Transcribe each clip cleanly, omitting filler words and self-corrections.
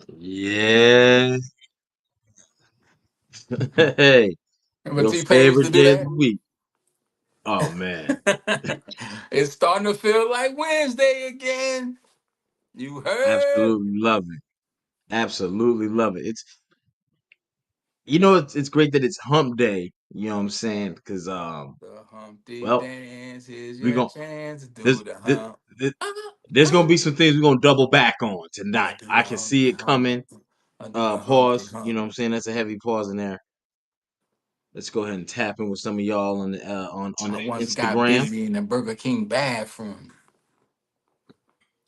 Yeah. Hey, Remember your T-Pain used to favorite do day of the that? week. Oh man. It's starting to feel like Wednesday again. You heard? Absolutely love it. Absolutely love it. It's great that it's hump day, you know what I'm saying? Because The Humpty well, Dance. Here's we your going chance to do this, the this, hump. this Uh, there's uh. gonna be some things we're gonna double back on Yeah, tonight. do I the can see Humpty it coming. Hump. I do the Humpty Pause. You Hump. know what I'm saying? That's a heavy pause in there. Let's go ahead and tap in with some of y'all on on I the once got Instagram. busy in the Burger King bathroom.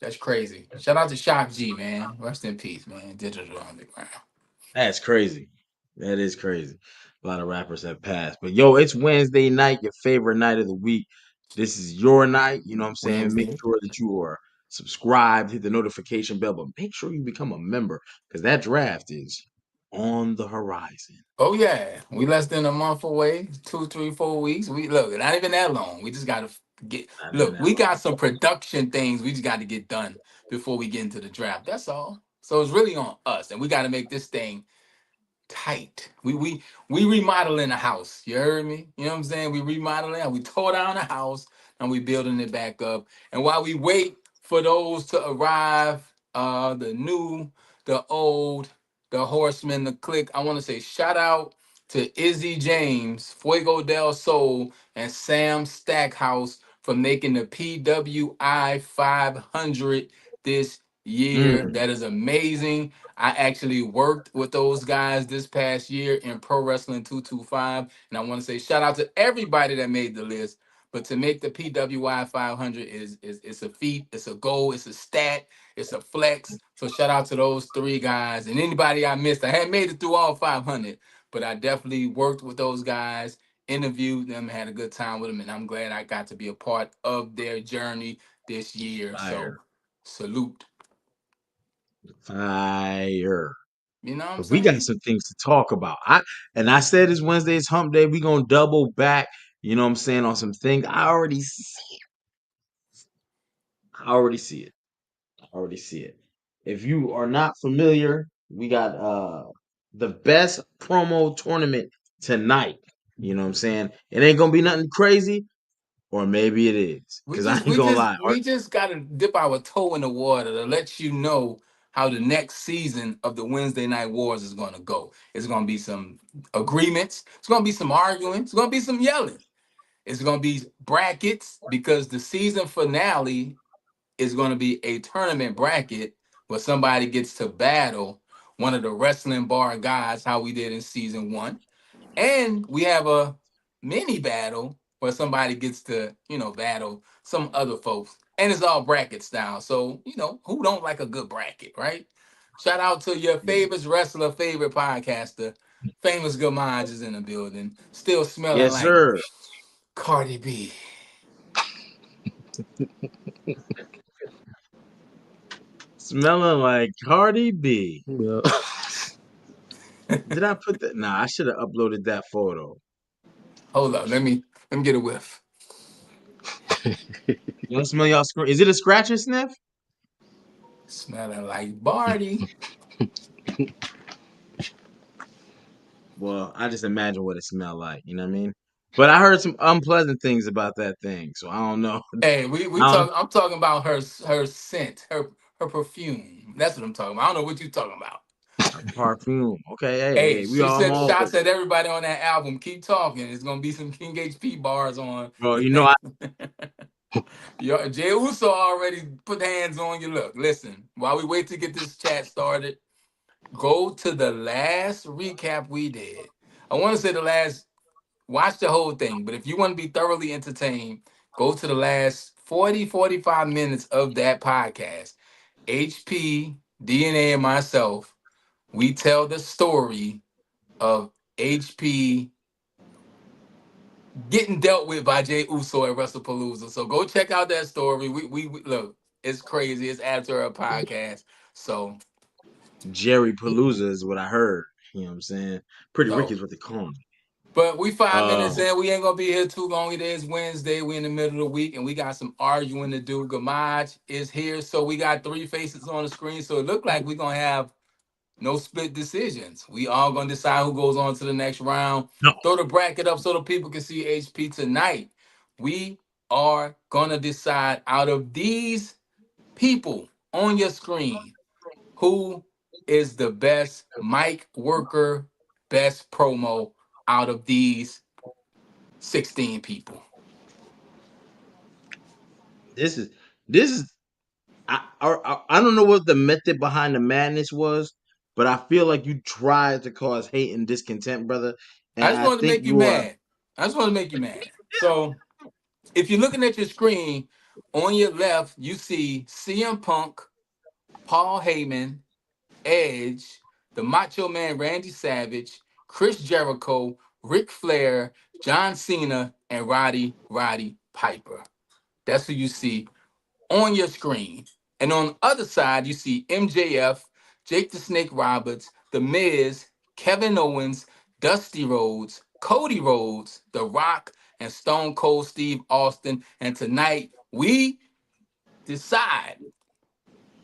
That's crazy. Shout out to Shock G, man. Rest in peace, man. Digital Underground. That's crazy. That is crazy. A lot of rappers have passed. But yo, it's Wednesday night, your favorite night of the week. This is your night. You know what I'm saying? Make Wednesday. sure that you are subscribed, hit the notification bell, but make sure you become a member because that draft is on the horizon. Oh yeah, we less than a month away. 2, 3, 4 weeks. We look, not even that long. We just gotta get. Not even Look, that we long. got some production things we just got to get done before we get into the draft. That's all. So it's really on us, and we got to make this thing tight. We remodeling the house. You heard me? You know what I'm saying? We remodeling. We tore down the house and we building it back up. And while we wait for those to arrive, the new, the old, the horsemen, the click, I want to say shout out to Izzy James, Fuego del Sol, and Sam Stackhouse for making the PWI 500 this year. Mm, That is amazing. I actually worked with those guys this past year in Pro Wrestling 225. And I want to say shout out to everybody that made the list. But to make the PWI 500 is it's a feat, it's a goal, it's a stat, it's a flex. So shout out to those three guys and anybody I missed. I hadn't made it through all 500, but I definitely worked with those guys, interviewed them, had a good time with them, and I'm glad I got to be a part of their journey this year. So fire. salute. Fire. You know what I'm But we got saying? some things to talk about. I said it's Wednesday, it's hump day. We gonna double back, you know what I'm saying, on some things. I already see it. I already see it. If you are not familiar, we got the best promo tournament tonight. You know what I'm saying? It ain't gonna be nothing crazy, or maybe it is. We Cause I just ain't we gonna just lie. we just gotta dip our toe in the water to let you know how the next season of the Wednesday Night Wars is gonna go. It's gonna be some agreements, it's gonna be some arguing, it's gonna be some yelling. It's gonna be brackets because the season finale is gonna be a tournament bracket where somebody gets to battle one of the wrestling bar guys, how we did in season 1. And we have a mini battle where somebody gets to, battle some other folks. And it's all bracket style. So, who don't like a good bracket, right? Shout out to your favorite wrestler, favorite podcaster. Famous Good Minds is in the building. Still smelling Yes, like sir. Cardi B. Smelling like Cardi B. Yeah. Did I put that? Nah, I should have uploaded that photo. Hold up, let me get a whiff. Y'all smell y'all scream. Is it a scratch and sniff? Smelling like Barty. Well, I just imagine what it smelled like. You know what I mean? But I heard some unpleasant things about that thing, so I don't know. Hey, we I talk. I'm talking about her scent, her perfume. That's what I'm talking about. I don't know what you're talking about. Perfume. Okay, Hey, hey, we she all. I'm said all for shots it. at everybody on that album. Keep talking. It's gonna be some King HP bars on Bro, the you know I next. Yo, Jay Uso already put hands on you. Look, listen. While we wait to get this chat started, go to the last recap we did. I want to say the last. Watch the whole thing, but if you want to be thoroughly entertained, go to the last 40, 45 minutes of that podcast. HP, DNA, and myself, we tell the story of HP getting dealt with by Jay Uso at WrestlePalooza. So go check out that story. We look, it's crazy. It's after a podcast. So Jerry Palooza is what I heard. You know what I'm saying? Pretty Ricky so is what they call me. but we 5 minutes Uh, in. We ain't gonna be here too long. It is Wednesday. We in the middle of the week, and we got some arguing to do. Gamaj is here, so we got three faces on the screen. So it looked like we're gonna have No split decisions. We all gonna decide who goes on to the next round. No. Throw the bracket up so the people can see HP tonight. We are gonna decide out of these people on your screen who is the best mic worker, best promo out of these 16 people. This is this is I don't know what the method behind the madness was, but I feel like you tried to cause hate and discontent, brother. And I just I wanted to think make you you are. mad. I just want to make you mad. So if you're looking at your screen, on your left, you see CM Punk, Paul Heyman, Edge, the Macho Man Randy Savage, Chris Jericho, Ric Flair, John Cena, and Roddy Piper. That's who you see on your screen. And on the other side, you see MJF, Jake the Snake Roberts, The Miz, Kevin Owens, Dusty Rhodes, Cody Rhodes, The Rock, and Stone Cold Steve Austin. And tonight, we decide,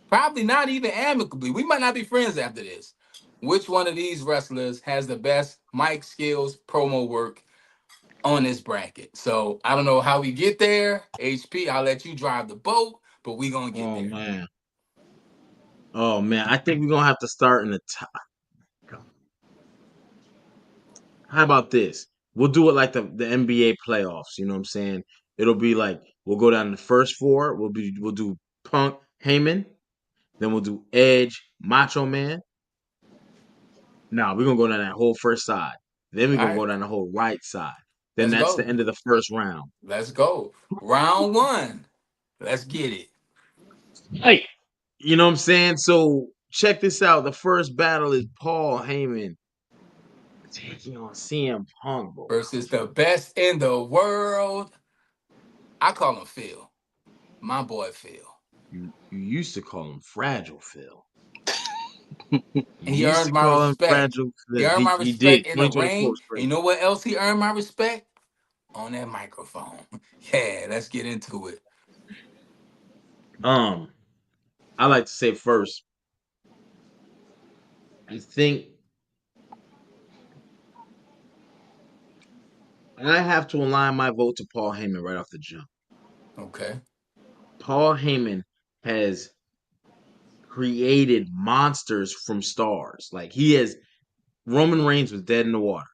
probably not even amicably, we might not be friends after this, which one of these wrestlers has the best mic skills, promo work on this bracket. So I don't know how we get there. HP, I'll let you drive the boat, but we gonna get Oh there. man. Oh man. I think we're gonna have to start in the top. How about this? We'll do it like the NBA playoffs. You know what I'm saying? It'll be like we'll go down the first four. We'll do Punk, Heyman. Then we'll do Edge, Macho Man. Now we're gonna go down that whole first side. Then we're All gonna right, go down the whole right side. Then let's that's the go. end of the first round. Let's go. Round one. Let's get it. Hey, you know what I'm saying? So check this out. The first battle is Paul Heyman taking on CM Punk, bro. Versus the best in the world. I call him Phil. My boy Phil. You used to call him Fragile Phil. And You he used earned to my call him respect. Fragile He Phil. earned my He did. respect in the 2024 ring. was And you great. know what else he earned my respect? On that microphone. Yeah, let's get into it. Um, I like to say first, I think I have to align my vote to Paul Heyman right off the jump. Okay. Paul Heyman has created monsters from stars. Like he has Roman Reigns was dead in the water.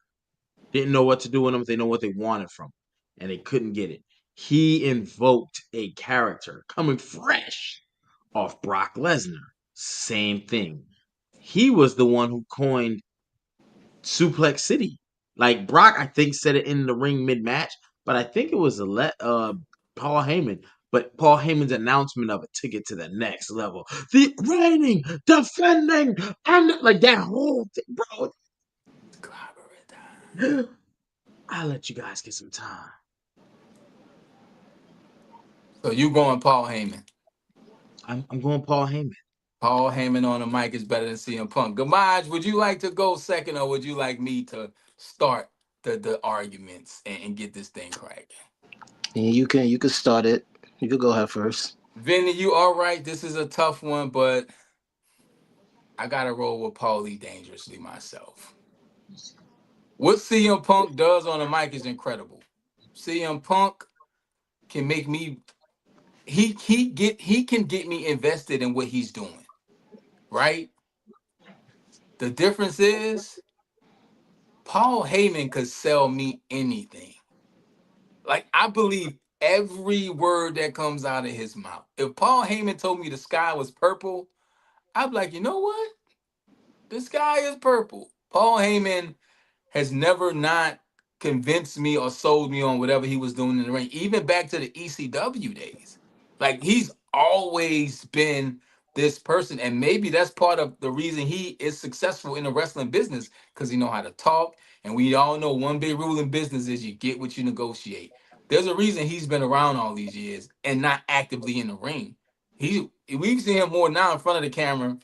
Didn't know what to do with him. They know what they wanted from him, and they couldn't get it. He invoked a character coming fresh off Brock Lesnar. Same thing. He was the one who coined Suplex City. Like Brock, I think said it in the ring mid match, but I think it was Paul Heyman. But Paul Heyman's announcement of it took it to the next level. The reigning, defending, and like that whole thing, bro. Clobber time. I'll let you guys get some time. So you going Paul Heyman. I'm going Paul Heyman. Paul Heyman on the mic is better than CM Punk. Gamaj, would you like to go second or would you like me to start the arguments and get this thing cracking? And you can start it. You could go ahead first. Vinny, you all right? This is a tough one, but I gotta roll with Paulie dangerously myself. What CM Punk does on the mic is incredible. CM Punk can make me he can get me invested in what he's doing, right? The difference is Paul Heyman could sell me anything. Like I believe every word that comes out of his mouth. If Paul Heyman told me the sky was purple, I'd be like, you know what? The sky is purple. Paul Heyman has never not convinced me or sold me on whatever he was doing in the ring, even back to the ECW days. Like he's always been this person, and maybe that's part of the reason he is successful in the wrestling business because he know how to talk. And we all know one big rule in business is you get what you negotiate. There's a reason he's been around all these years and not actively in the ring. We've seen him more now in front of the camera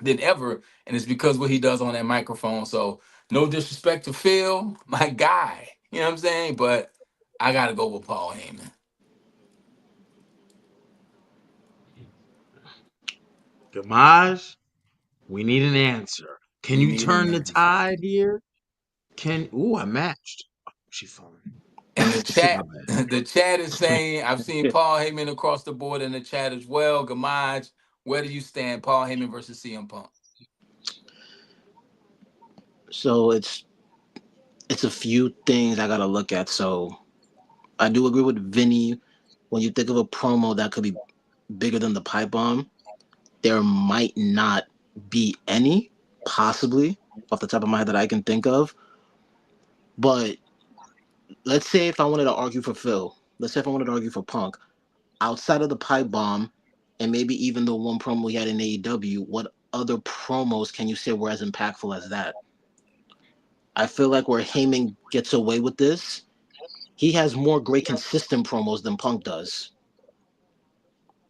than ever, and it's because what he does on that microphone. So no disrespect to Phil, my guy. You know what I'm saying? But I gotta go with Paul Heyman. Gamage, We need an answer. Can We you need an turn the answer. tide here? I matched. Oh, she fine. And the My chat, the chat is saying, I've seen bad. Paul Heyman across the board in the chat as well. Gamaj, where do you stand? Paul Heyman versus CM Punk. So it's a few things I gotta look at. So I do agree with Vinny. When you think of a promo that could be bigger than the pipe bomb, there might not be any, possibly, off the top of my head that I can think of. But let's say if I wanted to argue for Phil, let's say if I wanted to argue for Punk, outside of the pipe bomb, and maybe even the one promo he had in AEW, what other promos can you say were as impactful as that? I feel like where Heyman gets away with this, he has more great consistent promos than Punk does.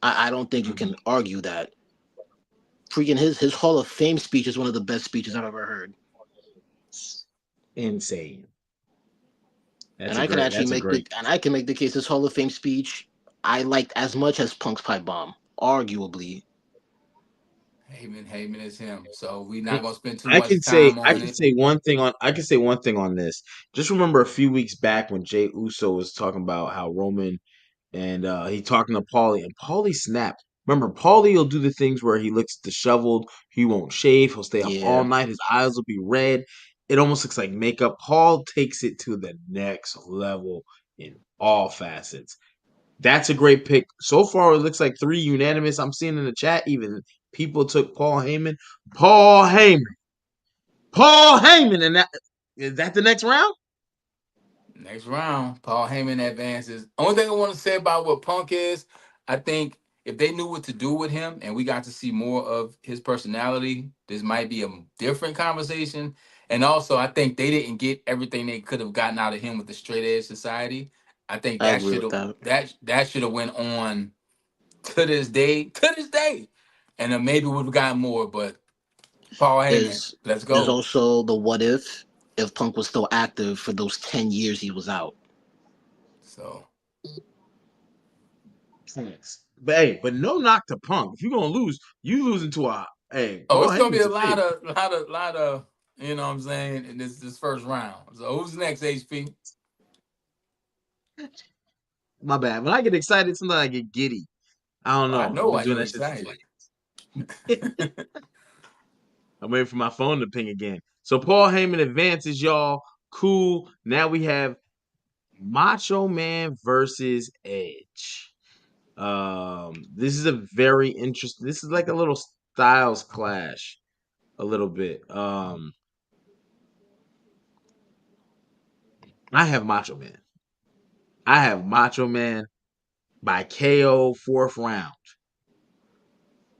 I don't think you Mhm. can argue that. Freaking his Hall of Fame speech is one of the best speeches I've ever heard. Insane. And I can actually That's a make the great. and I can make the case his Hall of Fame speech I liked as much as Punk's pipe bomb, arguably. Heyman is him. So we're not gonna spend too I much can say time I on can it. say one thing on I can say one thing on this. Just remember a few weeks back when Jay Uso was talking about how Roman and he talking to Paulie and Paulie snapped. Remember, Paulie will do the things where he looks disheveled, he won't shave, he'll stay up all Yeah, night, his eyes will be red. It almost looks like makeup. Paul takes it to the next level in all facets. That's a great pick. So far, it looks like three unanimous. I'm seeing in the chat, even people took Paul Heyman. Paul Heyman. Paul Heyman. And that is that the next round? Next round, Paul Heyman advances. Only thing I want to say about what Punk is, I think if they knew what to do with him and we got to see more of his personality, this might be a different conversation. And also, I think they didn't get everything they could have gotten out of him with the straight edge society. I think I that agree should with have that. that should have went on to this day, and then maybe we've got more. But Paul Heyman, There's let's there's go. also the what if Punk was still active for those 10 years he was out. So, Thanks. But hey, but no knock to Punk. If you're gonna lose, you losing to a hey, oh, Paul it's gonna be Heyman's a a favorite. lot of, you know what I'm saying, in this first round. So who's next, HP? My bad. When I get excited, sometimes I get giddy. I don't Oh, I know. know I've been why doing you're that shit since excited. like I'm waiting for my phone to ping again. So Paul Heyman advances, y'all. Cool. Now we have Macho Man versus Edge. This is a very interesting. This is like a little styles clash, a little bit. I have Macho Man. I have Macho Man by KO fourth round.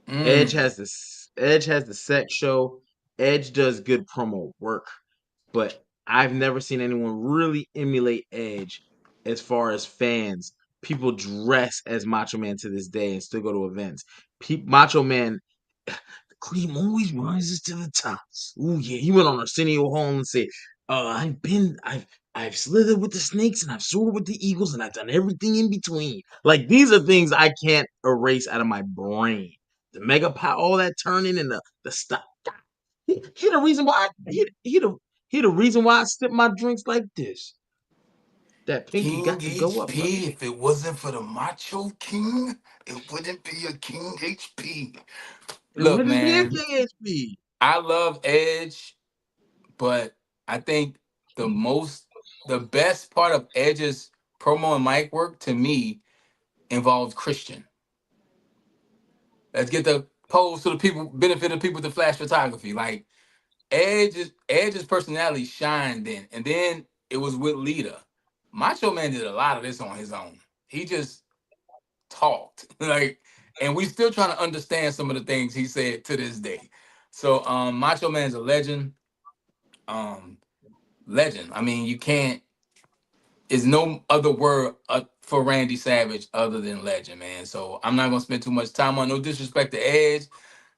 Mm. Edge has the sex show. Edge does good promo work, but I've never seen anyone really emulate Edge as far as fans. People dress as Macho Man to this day and still go to events. Macho Man, the cream always rises to the top. Ooh yeah, he went on Arsenio Hall and said, I've slithered with the snakes and I've soared with the eagles and I've done everything in between." Like these are things I can't erase out of my brain. The mega power, all that turning and the stuff. He the reason why he the reason why I sip my drinks like this. That pinky King got to go up, brother. HP. If it wasn't for the Macho King, it wouldn't be a King HP. It Look, wouldn't be a man, KHP. I love Edge, but I think the best part of Edge's promo and mic work to me involves Christian. Let's get the pose to the people, benefit of people with the flash photography. Like Edge's personality shined then, and then it was with Lita. Macho Man did a lot of this on his own. He just talked like, and we still trying to understand some of the things he said to this day. So, Macho Man's a legend. Um, Legend. I mean, you can't. Is no other word for Randy Savage other than legend, man. So I'm not gonna spend too much time on. No disrespect to Edge.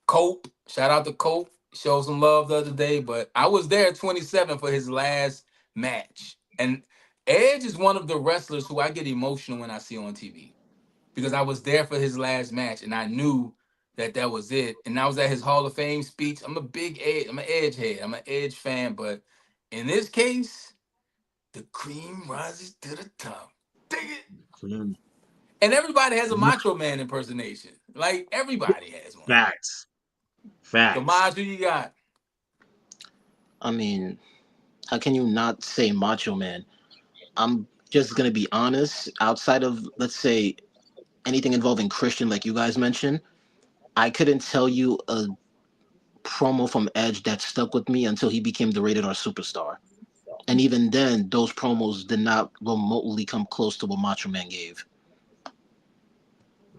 Cope, shout out to Cope. Showed some love the other day, but I was there at 27 for his last match. And Edge is one of the wrestlers who I get emotional when I see on TV because I was there for his last match and I knew that was it. And that was at his Hall of Fame speech. I'm a big Edge. I'm an Edge head. I'm an Edge fan. But in this case, the cream rises to the top. Dig it. Mm. And everybody has a Macho Man impersonation. Like everybody has one. Facts. Facts. Kamaj, who you got? I mean, how can you not say Macho Man? I'm just gonna be honest. Outside of, let's say, anything involving Christian, like you guys mentioned, I couldn't tell you a promo from Edge that stuck with me until he became the Rated R Superstar. And even then, those promos did not remotely come close to what Macho Man gave.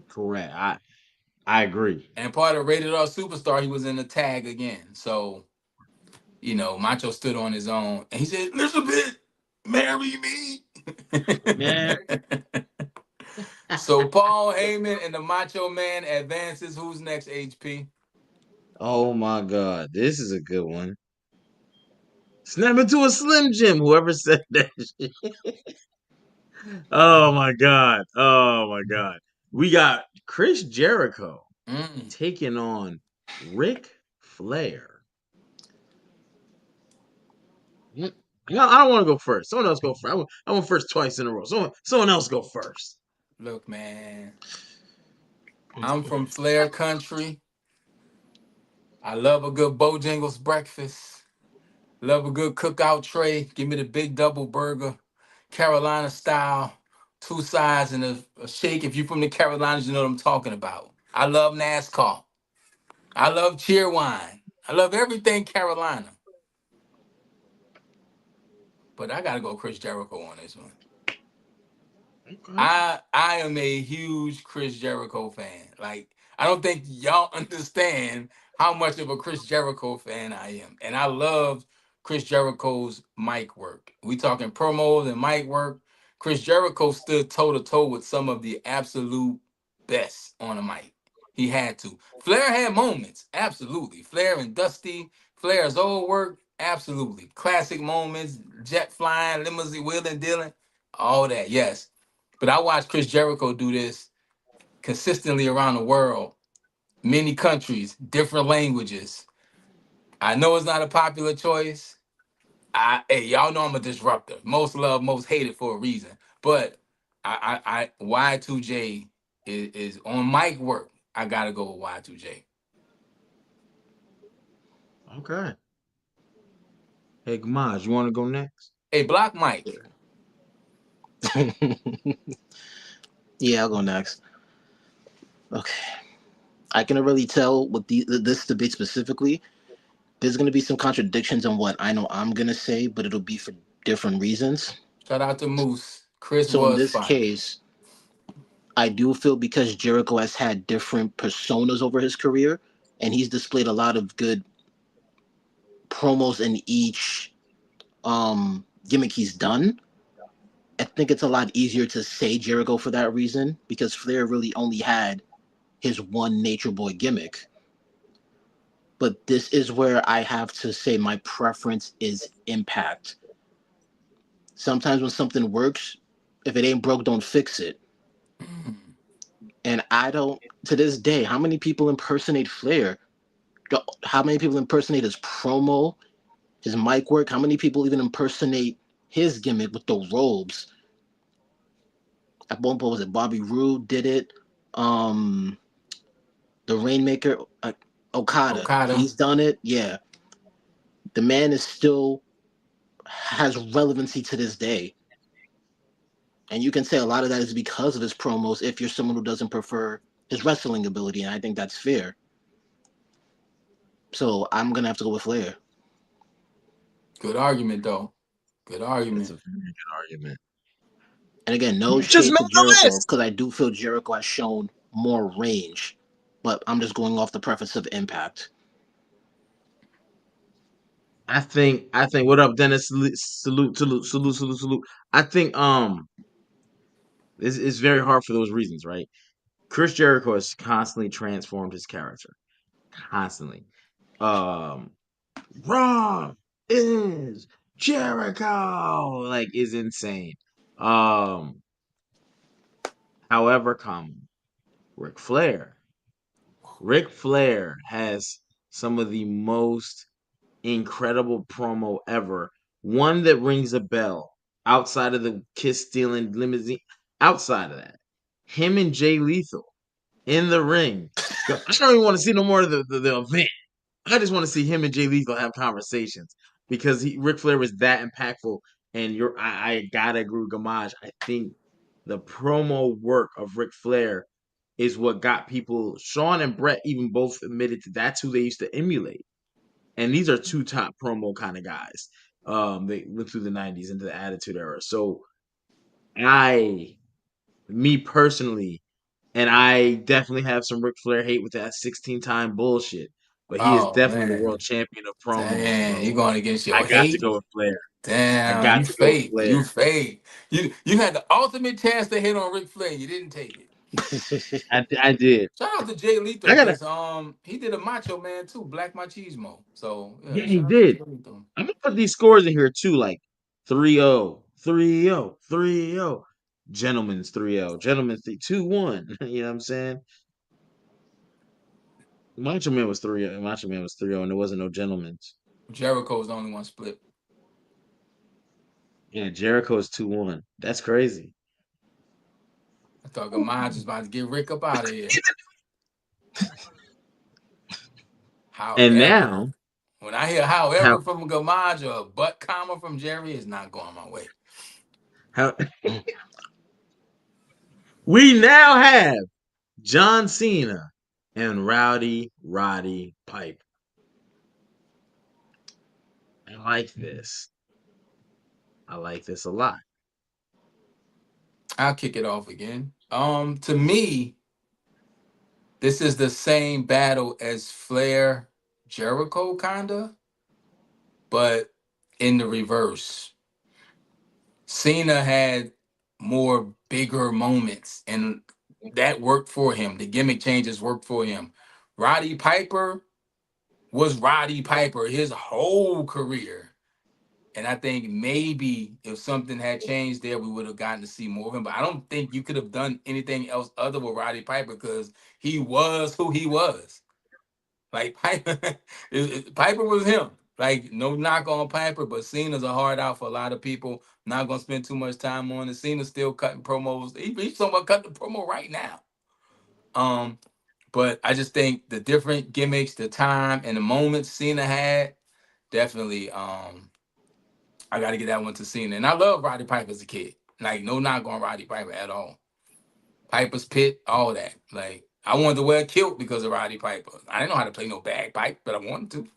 Correct. I agree. And part of Rated R Superstar, he was in the tag again. So, Macho stood on his own. And he said, Elizabeth, marry me. Man. So Paul Heyman and the Macho Man advances. Who's next, HP? Oh my God. This is a good one. Snap into a Slim Jim. Whoever said that shit. Oh my God. Oh my God. We got Chris Jericho Mm. taking on Ric Flair. I don't want to go first. Someone else go first. I went first twice in a row. Someone else go first. Look, man, I'm from Flair country. I love a good Bojangles breakfast. Love a good cookout tray. Give me the big double burger, Carolina style, two sides and a shake. If you're from the Carolinas, you know what I'm talking about. I love NASCAR. I love Cheerwine. I love everything Carolina. But I gotta go Chris Jericho on this one. Okay. I am a huge Chris Jericho fan. Like I don't think y'all understand how much of a Chris Jericho fan I am, and I love Chris Jericho's mic work. We talking promos and mic work. Chris Jericho stood toe to toe with some of the absolute best on the mic. He had to. Flair had moments, absolutely. Flair and Dusty, Flair's old work, absolutely. Classic moments, jet flying, limousine, wheeling, dealing, all that, yes. But I watched Chris Jericho do this consistently around the world, many countries, different languages. I know it's not a popular choice. Hey, y'all know I'm a disruptor. Most loved, most hated for a reason. But Y2J is on mic work. I gotta go with Y2J. Okay. Hey, Gamaj, you want to go next? Hey, Block Mike. Yeah, I'll go next. Okay. I can really tell with this debate specifically, there's going to be some contradictions on what I know I'm going to say, but it'll be for different reasons. Shout out to Moose. Chris So in was this fire. case, I do feel because Jericho has had different personas over his career, and he's displayed a lot of good promos in each gimmick he's done. I think it's a lot easier to say Jericho for that reason because Flair really only had his one Nature Boy gimmick. But this is where I have to say my preference is Impact. Sometimes when something works, if it ain't broke, don't fix it. Mm. And I don't, to this day, how many people impersonate Flair? How many people impersonate his promo, his mic work? How many people even impersonate his gimmick with the robes? At one point, was it Bobby Roode did it? Um, the Rainmaker, Okada, Okada. he's done it. Yeah, the man is still has relevancy to this day. And you can say a lot of that is because of his promos if you're someone who doesn't prefer his wrestling ability, and I think that's fair. So I'm gonna have to go with Flair. Good argument, though. Good It's argument. a very good argument. And again, no You just shade made to the Jericho, list. because I do feel Jericho has shown more range. But I'm just going off the preface of Impact. I think what up, Dennis? Salute. I think it's very hard for those reasons, right? Chris Jericho has constantly transformed his character. Constantly. Um Raw is Jericho like is insane. Um However, Ric Flair. Ric Flair has some of the most incredible promo ever. One that rings a bell outside of the kiss stealing limousine. Outside of that, him and Jay Lethal in the ring. I don't even want to see no more of the event. I just want to see him and Jay Lethal have conversations because Ric Flair was that impactful. And I gotta agree with Gamage. I think the promo work of Ric Flair is what got people. Shawn and Brett even both admitted to that's who they used to emulate. And these are two top promo kind of guys. They went through the '90s into the Attitude Era. So me personally, and I definitely have some Ric Flair hate with that 16-time bullshit. But he is Oh definitely the world man, champion of promos, damn, you bro. going against I your got to hate? go with Flair. I Damn, got you to go with fake. Flair. You fake. You had the ultimate chance to hit on Ric Flair. You didn't take it. I did. Shout out to Jay Lethal I gotta. because he did a Macho Man too, Black Machismo. So Yeah, yeah, he shout out to did. Jay Lethal. I'm gonna put these scores in here too, like 3-0, 3-0, 3-0. Gentlemen's 3-0, gentlemen's 2-1. You know what I'm saying? Macho Man was 3-0. Macho Man was 3-0, and there wasn't no gentlemen's. Jericho was the only one split. Yeah, Jericho is 2-1. That's crazy. I thought Gamaj was about to get Rick up out of here. And However, now, when I hear how however from Gamaj or a butt comma from Jerry, it's not going my way. how we now have John Cena and Rowdy Roddy Piper. I like this. I like this a lot. I'll kick it off again. To me, this is the same battle as Flair Jericho, kinda, but in the reverse. Cena had more bigger moments, and that worked for him. The gimmick changes worked for him. Roddy Piper was Roddy Piper his whole career. And I think maybe if something had changed there, we would have gotten to see more of him. But I don't think you could have done anything else other with Roddy Piper because he was who he was. Like Piper, Piper was him. Like no knock on Piper, but Cena's a hard out for a lot of people. Not gonna spend too much time on it. Cena's still cutting promos. He's somewhat cutting the promo right now. Um, but I just think the different gimmicks, the time, and the moments Cena had definitely. I got to get that one to Cena, and I love Roddy Piper as a kid. Like no knock on Roddy Piper at all. Piper's Pit, all that. Like I wanted to wear a kilt because of Roddy Piper. I didn't know how to play no bagpipe, but I wanted to.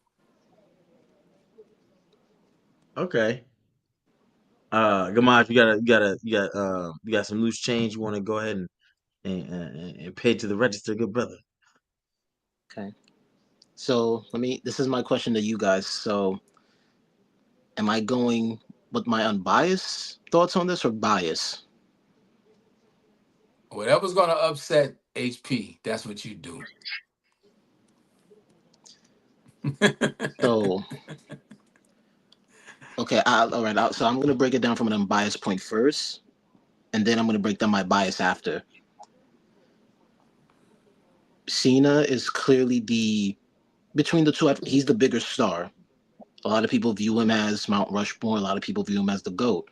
Okay. Gamaj, you got some loose change. You want to go ahead and pay to the register, good brother. Okay. So this is my question to you guys. So am I going with my unbiased thoughts on this or bias? Whatever's gonna upset HP, that's what you do. So okay, all right. So I'm going to break it down from an unbiased point first, and then I'm going to break down my bias after. Cena is clearly between the two. He's the bigger star. A lot of people view him as Mount Rushmore. A lot of people view him as the GOAT.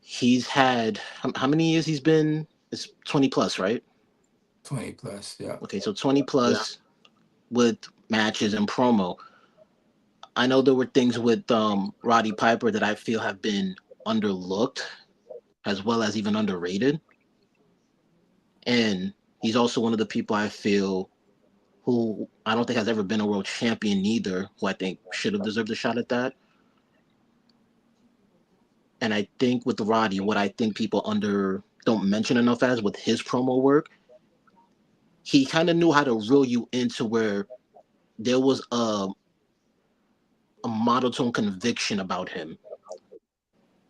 He's had how many years he's been? It's 20 plus, right? 20 plus, yeah. Okay, so 20 Yeah. plus with matches and promo. I know there were things with Roddy Piper that I feel have been underlooked as well as even underrated. And he's also one of the people I feel who I don't think has ever been a world champion neither, who I think should have deserved a shot at that. And I think with Roddy, what I think people don't mention enough as with his promo work, he kind of knew how to reel you into where there was a monotone conviction about him.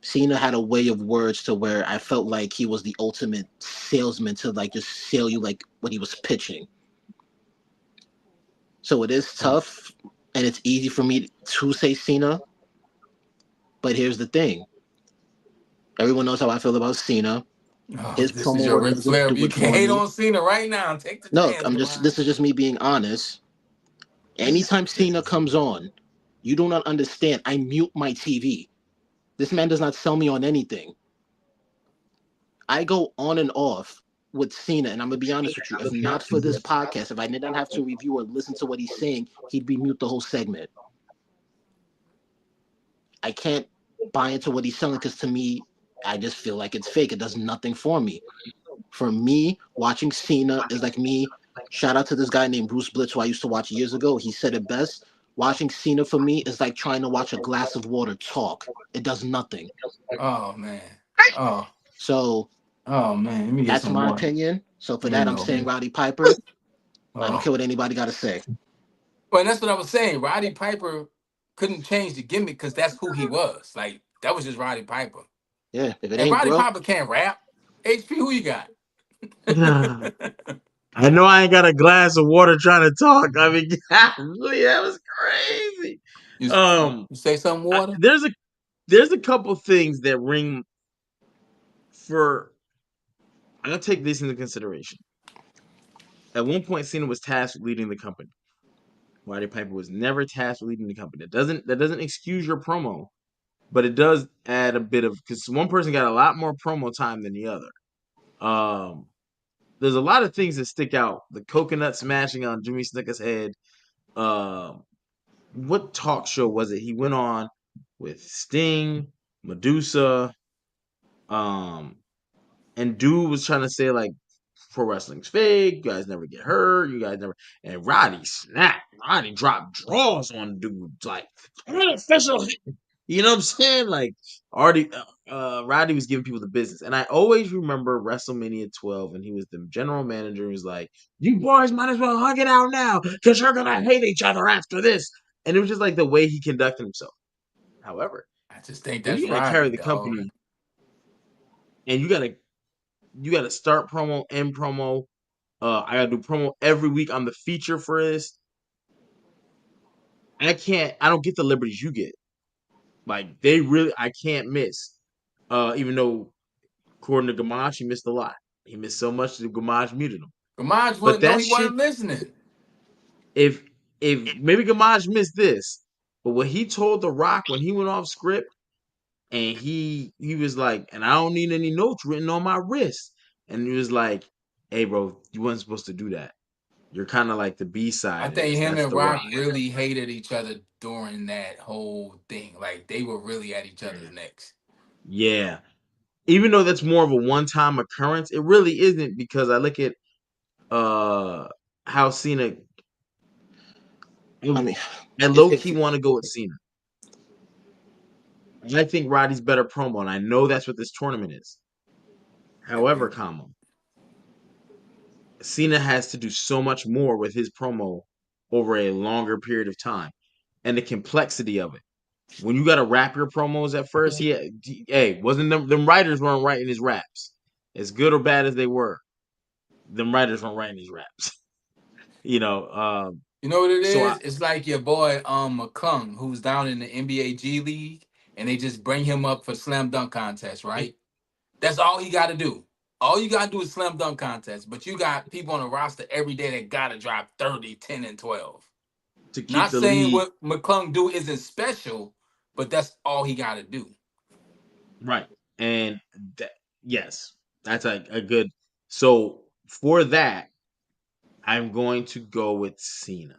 Cena had a way of words to where I felt like he was the ultimate salesman to like just sell you like what he was pitching. So it is tough and it's easy for me to say Cena. But here's the thing. Everyone knows how I feel about Cena. Oh, His this is promo your work Ric doesn't Flair. do You it can for hate me. on Cena right now. Take the No, chance, come on. this is just me being honest. Anytime Cena comes on, you do not understand. I mute my TV. This man does not sell me on anything. I go on and off with Cena, and I'm gonna be honest with you. If not for this podcast, if I didn't have to review or listen to what he's saying, he'd be mute the whole segment. I can't buy into what he's selling because to me, I just feel like it's fake. It does nothing for me. For me, watching Cena is like me. Shout out to this guy named Bruce Blitz, who I used to watch years ago. He said it best. Watching Cena for me is like trying to watch a glass of water talk. It does nothing. Oh man. Oh, So oh man. Let me get that's some my water. opinion. So for Let me that, I'm go. saying Roddy Piper. I don't Oh. care what anybody got to say. Well, and that's what I was saying. Roddy Piper couldn't change the gimmick because that's who he was. Like that was just Roddy Piper. Yeah, if it And ain't Roddy broke, Piper can't rap. HP, who you got? I know I ain't got a glass of water trying to talk. I mean, golly, that was crazy. you, Um, you say something, water? there's a couple things that ring for. I'm gonna take this into consideration. At one point, Cena was tasked with leading the company. Roddy Piper was never tasked with leading the company. That doesn't excuse your promo, but it does add a bit of because one person got a lot more promo time than the other. Um, there's a lot of things that stick out. The coconut smashing on Jimmy Snuka's head. What talk show was it? He went on with Sting, Medusa, um, and dude was trying to say like pro wrestling's fake. You guys never get hurt. You guys never. And Roddy snapped. Roddy dropped draws on dudes like official. You know what I'm saying? Like Roddy was giving people the business, and I always remember WrestleMania 12, and he was the general manager. He was like, "You boys might as well hug it out now, because you're gonna hate each other after this." And it was just like the way he conducted himself. However, I just think when that's you gotta carry Roddy, the dog. company and you gotta start promo, end promo. I gotta do promo every week. I'm the feature for this. I don't get the liberties you get. Like I can't miss. Even though according to Gamache, he missed a lot. He missed so much that Gamache muted him. Gamaj But wasn't. No, that he shit, wasn't listening. if maybe Gamache missed this, but what he told The Rock when he went off script and he was like, and I don't need any notes written on my wrist. And he was like, "Hey, bro, you weren't supposed to do that. You're kind of like the B I side of think this. him That's and The Rock." Rock really hated each other during that whole thing. Like they were really at each other's necks. Yeah. Even though that's more of a one-time occurrence, it really isn't because I look at uh how Cena I mean, I it's, low key it's want to go with Cena. I think Roddy's better promo, and I know that's what this tournament is. However, comma, Cena has to do so much more with his promo over a longer period of time, and the complexity of it. When you got to rap your promos at first, hey, wasn't them writers weren't writing his raps, as good or bad as they were. Them writers weren't writing his raps, you know. You know what it So I is? It's like your boy McClung, who's down in the NBA G League, and they just bring him up for slam dunk contest, right? That's all he got to do. All you got to do is slam dunk contest. But you got people on the roster every day that got to drop 30, 10, and 12. to keep Not the saying league what McClung do isn't special, but that's all he got to do. right, and yes, that's a good. So for that, I'm going to go with Cena.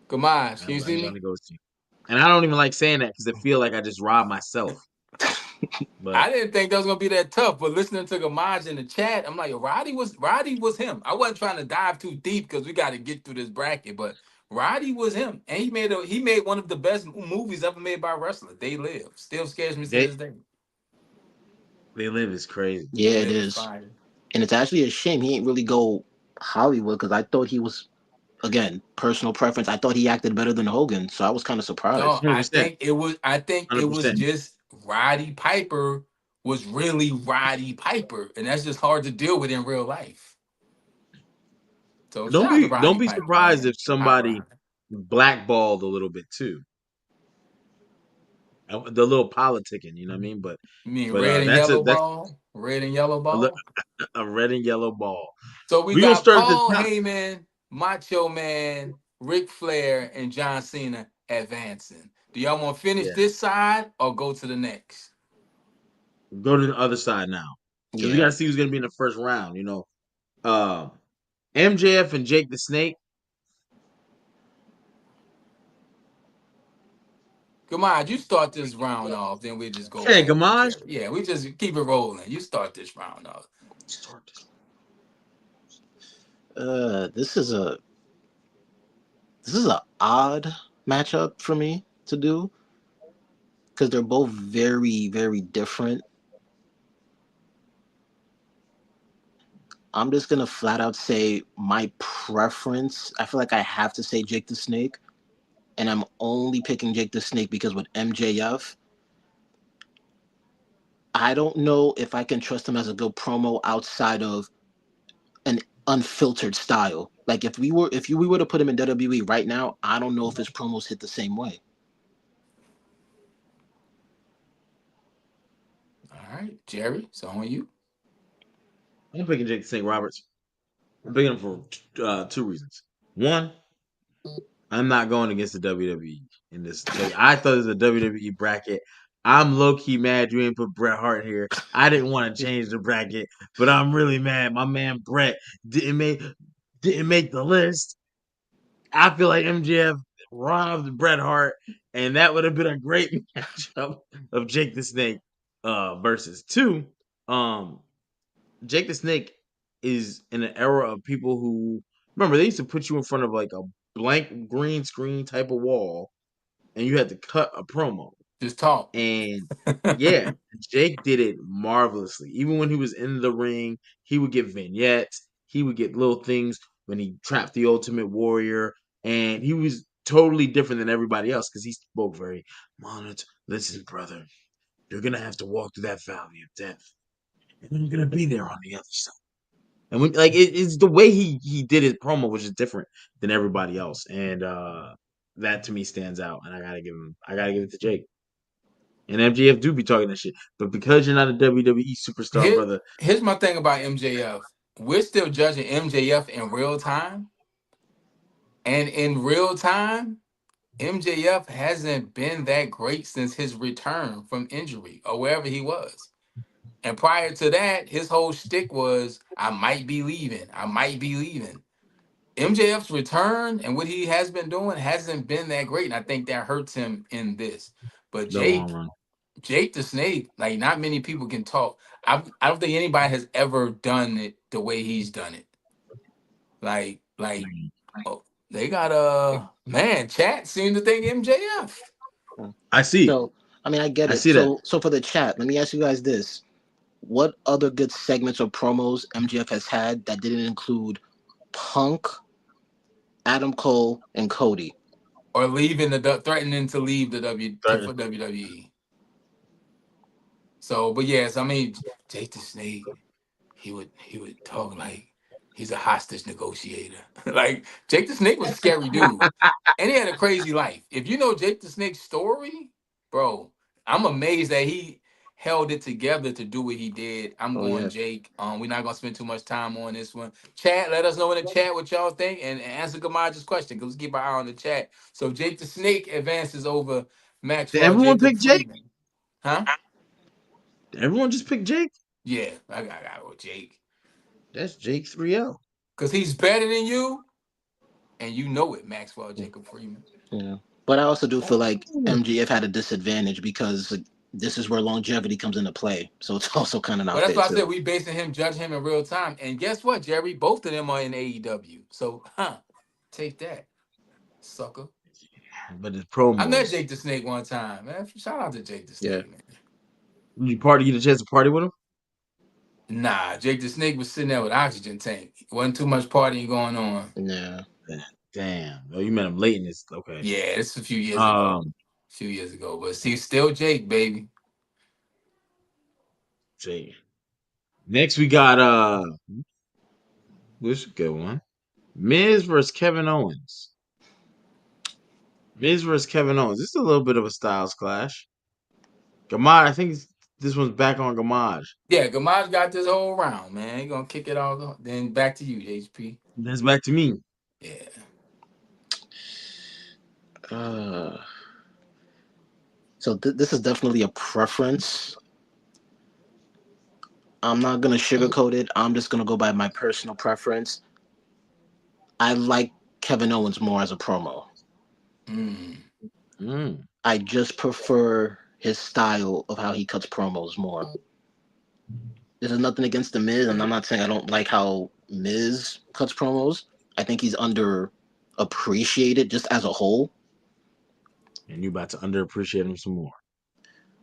Gamaj, can you see I'm going me? to go with Cena, and I don't even like saying that because I feel like I just robbed myself. But I didn't think that was gonna be that tough, but listening to Gamaj in the chat, I'm like, Roddy was him. I wasn't trying to dive too deep because we got to get through this bracket, but Roddy was him, and he made one of the best movies ever made by wrestlers. They Live still scares me to they this day. they live is crazy. They yeah, it Live is is, fire. and it's actually a shame he ain't really go Hollywood because I thought he was again personal preference. I thought he acted better than Hogan, so I was kind of No, surprised. 100%, I think it was 100%. just Roddy Piper was really Roddy Piper, and that's just hard to deal with in real life. So Don't shout out to be don't Roddy be Piper, surprised man. if Hot somebody rod. blackballed a little bit too. the little politicking. You know what I mean? You mean But red and that's yellow that's ball? Red and yellow a, li- ball? a red and yellow ball. So we We gonna got start at the Paul top. Heyman, Macho Man, Ric Flair, and John Cena advancing. Do y'all want to finish Yeah, this side or go to the next? go to the other side now because we Yeah. gotta see who's gonna be in the first round. Um, MJF and Jake the Snake. Come on, you start this round off, then we just go Hey, back to Gamaj. Jerry. Yeah, we just keep it rolling. You start this round off. Start this. This is a odd matchup for me to do because they're both very, very different. I'm just gonna flat out say my preference. I feel like I have to say Jake the Snake, and I'm only picking Jake the Snake because with MJF, I don't know if I can trust him as a good promo outside of an unfiltered style. Like we were to put him in WWE right now, I don't know if his promos hit the same way. All right, Jerry, it's on you. I'm picking Jake the Snake Roberts. I'm picking him for 2 reasons. One, I'm not going against the WWE in this. I thought it was a WWE bracket. I'm low key mad you ain't put Bret Hart here. I didn't want to change the bracket, but I'm really mad. My man Bret didn't make the list. I feel like MJF robbed Bret Hart, and that would have been a great matchup of Jake the Snake versus two. Um, Jake the Snake is in an era of people who remember they used to put you in front of like a blank green screen type of wall, and you had to cut a promo. Just talk. And yeah, Jake did it marvelously. Even when he was in the ring, he would get vignettes, he would get little things when he trapped the Ultimate Warrior, and he was totally different than everybody else because he spoke very monotone. Listen, brother, you're gonna have to walk through that valley of death, and I'm gonna be there on the other side. And when like it's the way he did his promo was just different than everybody else, and that to me stands out. And I gotta give it to Jake. And MJF do be talking that shit, but because you're not a WWE superstar, Here, brother, here's my thing about MJF. We're still judging MJF in real time, and in real time, MJF hasn't been that great since his return from injury or wherever he was. And prior to that, his whole shtick was, "I might be leaving. I might be leaving." MJF's return and what he has been doing hasn't been that great, and I think that hurts him in this. But the long run. Jake the Snake, like not many people can talk. I don't think anybody has ever done it the way he's done it. Like oh, they got man, chat seemed to think MJF. I see. So I mean I get I it. see that. So for the chat, let me ask you guys this: what other good segments or promos MJF has had that didn't include Punk, Adam Cole, and Cody? Or leaving threatening to leave the for WWE. So, but yes, I mean Jake the Snake, he would talk like he's a hostage negotiator. Like Jake the Snake was a scary dude, and he had a crazy life. If you know Jake the Snake's story, bro, I'm amazed that he held it together to do what he did. I'm Oh going yeah. Jake. We're not gonna spend too much time on this one. Chat, let us know in the chat what y'all think and answer Gamaja's question. Cause let's keep our eye on the chat. So Jake the Snake advances over Did Maxwell everyone Jacob pick Jake? Freeman. Huh? Did everyone just pick Jake? Yeah, I got with Jake. That's Jake 3L. Cause he's better than you, and you know it, Maxwell Jacob Freeman. Yeah. But I also do feel like MJF had a disadvantage because this is where longevity comes into play. So it's also kind of Well, not that's fair why I said too. we basing him, judging him in real time. And guess what, Jerry? Both of them are in AEW. So, take that, sucker. But his I met promos. Jake the Snake one time, man. Shout out to Jake the Yeah. Snake, man. You get a chance to party with him? Nah, Jake the Snake was sitting there with oxygen tank. Wasn't too much partying going on. Yeah. Damn. Oh, you met him late in this. Okay. Yeah, it's a few years ago. Um, A few years ago. But see, still Jake, baby. Jake. Next we got this is a good one. Miz versus Kevin Owens. Miz versus Kevin Owens. This is a little bit of a styles clash. Gamaj, I think this one's back on Gamaj. Yeah, Gamaj got this whole round, man. He gonna kick it all. Then back to you, HP. That's back to me. Yeah. Uh, so this is definitely a preference. I'm not gonna sugarcoat it. I'm just gonna go by my personal preference. I like Kevin Owens more as a promo. Mm. Mm. I just prefer his style of how he cuts promos more. This is nothing against the Miz, and I'm not saying I don't like how Miz cuts promos. I think he's underappreciated just as a whole. And you about to underappreciate him some more.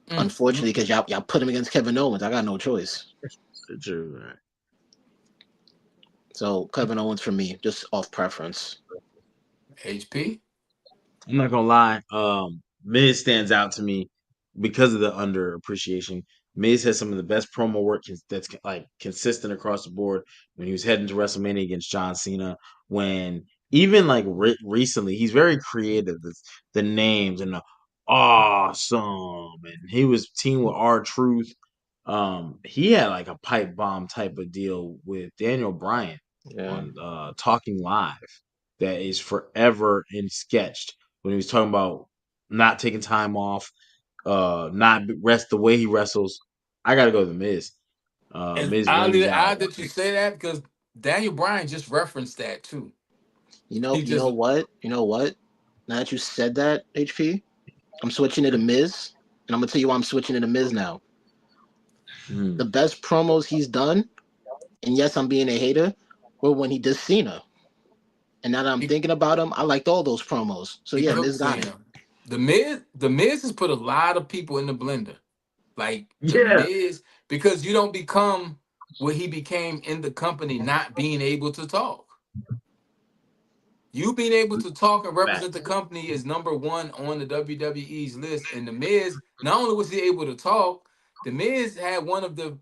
Unfortunately, because y'all put him against Kevin Owens, I got no choice. True, right. So Kevin Owens for me, just off preference. HP. I'm not gonna lie. Miz stands out to me because of the underappreciation. Miz has some of the best promo work that's like consistent across the board. When he was heading to WrestleMania against John Cena, when even like recently, he's very creative. The names and the awesome, and he was teamed with R-Truth. He had like a pipe bomb type of deal with Daniel Bryan Yeah. on Talking Live that is forever in sketched when he was talking about not taking time off, not rest the way he wrestles. I gotta go to the Miz. And Miz wins oddly, out. odd that you say that because Daniel Bryan just referenced that too. You know, He you know just what? You know what? Now that you said that, HP, I'm switching it to Miz, and I'm gonna tell you why I'm switching it to Miz now. Hmm. The best promos he's done, and yes, I'm being a hater, were when he did Cena. And now that I'm he, thinking about him, I liked all those promos. So he yeah, cooked Miz got it. Cena. The Miz has put a lot of people in the blender. Like the Yeah, Miz, because you don't become what he became in the company, not being able to talk. You being able to talk and represent the facts. company is number one on the WWE's list. And the Miz, not only was he able to talk, the Miz had one of the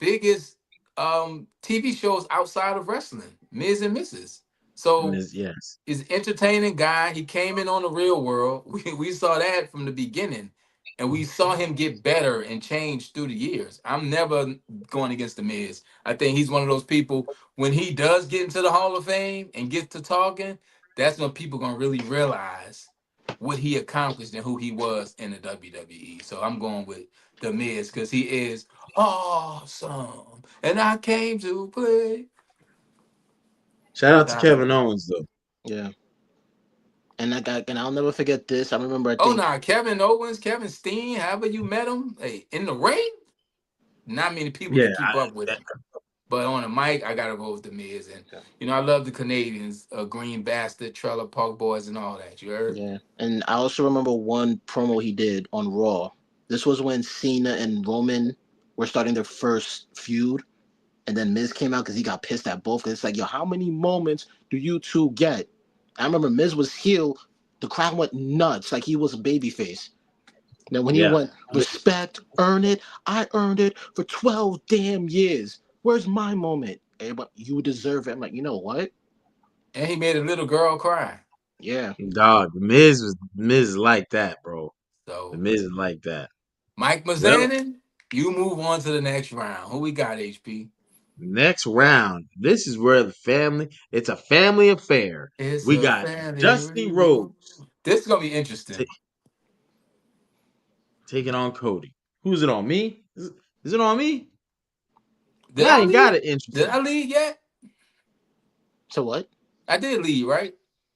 biggest TV shows outside of wrestling, Miz and Mrs. So Miz, yes. he's an entertaining guy. He came in on the real world. We saw that from the beginning. And we saw him get better and change through the years. I'm never going against the Miz. I think he's one of those people, when he does get into the Hall of Fame and get to talking, that's when people gonna really realize what he accomplished and who he was in the WWE. So I'm going with the Miz because he is awesome. And I came to play. Shout out to Shout out to Kevin him. Owens though. Yeah. And I'll never forget this. I remember I Oh, think nah, Kevin Owens, Kevin Steen, however you met him, hey, in the ring, not many people Yeah, can keep up with him. But on the mic, I gotta go with the Miz, and I love the Canadians, Green Bastard, Trailer Park Boys, and all that. You heard? yeah. And I also remember one promo he did on Raw. This was when Cena and Roman were starting their first feud. And then Miz came out because he got pissed at both. Cause it's like, yo, how many moments do you two get? I remember Miz was heel. The crowd went nuts, like he was a babyface. Now when he yeah. went, respect, earn it. I earned it for 12 damn years. Where's my moment? Everybody, you deserve it. I'm like, you know what? And he made a little girl cry. Yeah. Dog, the Miz is like that, bro. The So Miz is like that. Mike Well, Mazanin, you move on to the next round. Who we got, HP? next round. This is where it's a family affair. It's We a got family Dusty reunion. Rhodes This is gonna be interesting. ta- taking on Cody. Who's it on me? Is it on me? Did I I ain't got lead? it Did interesting. I lead yet? So what? I did lead, right?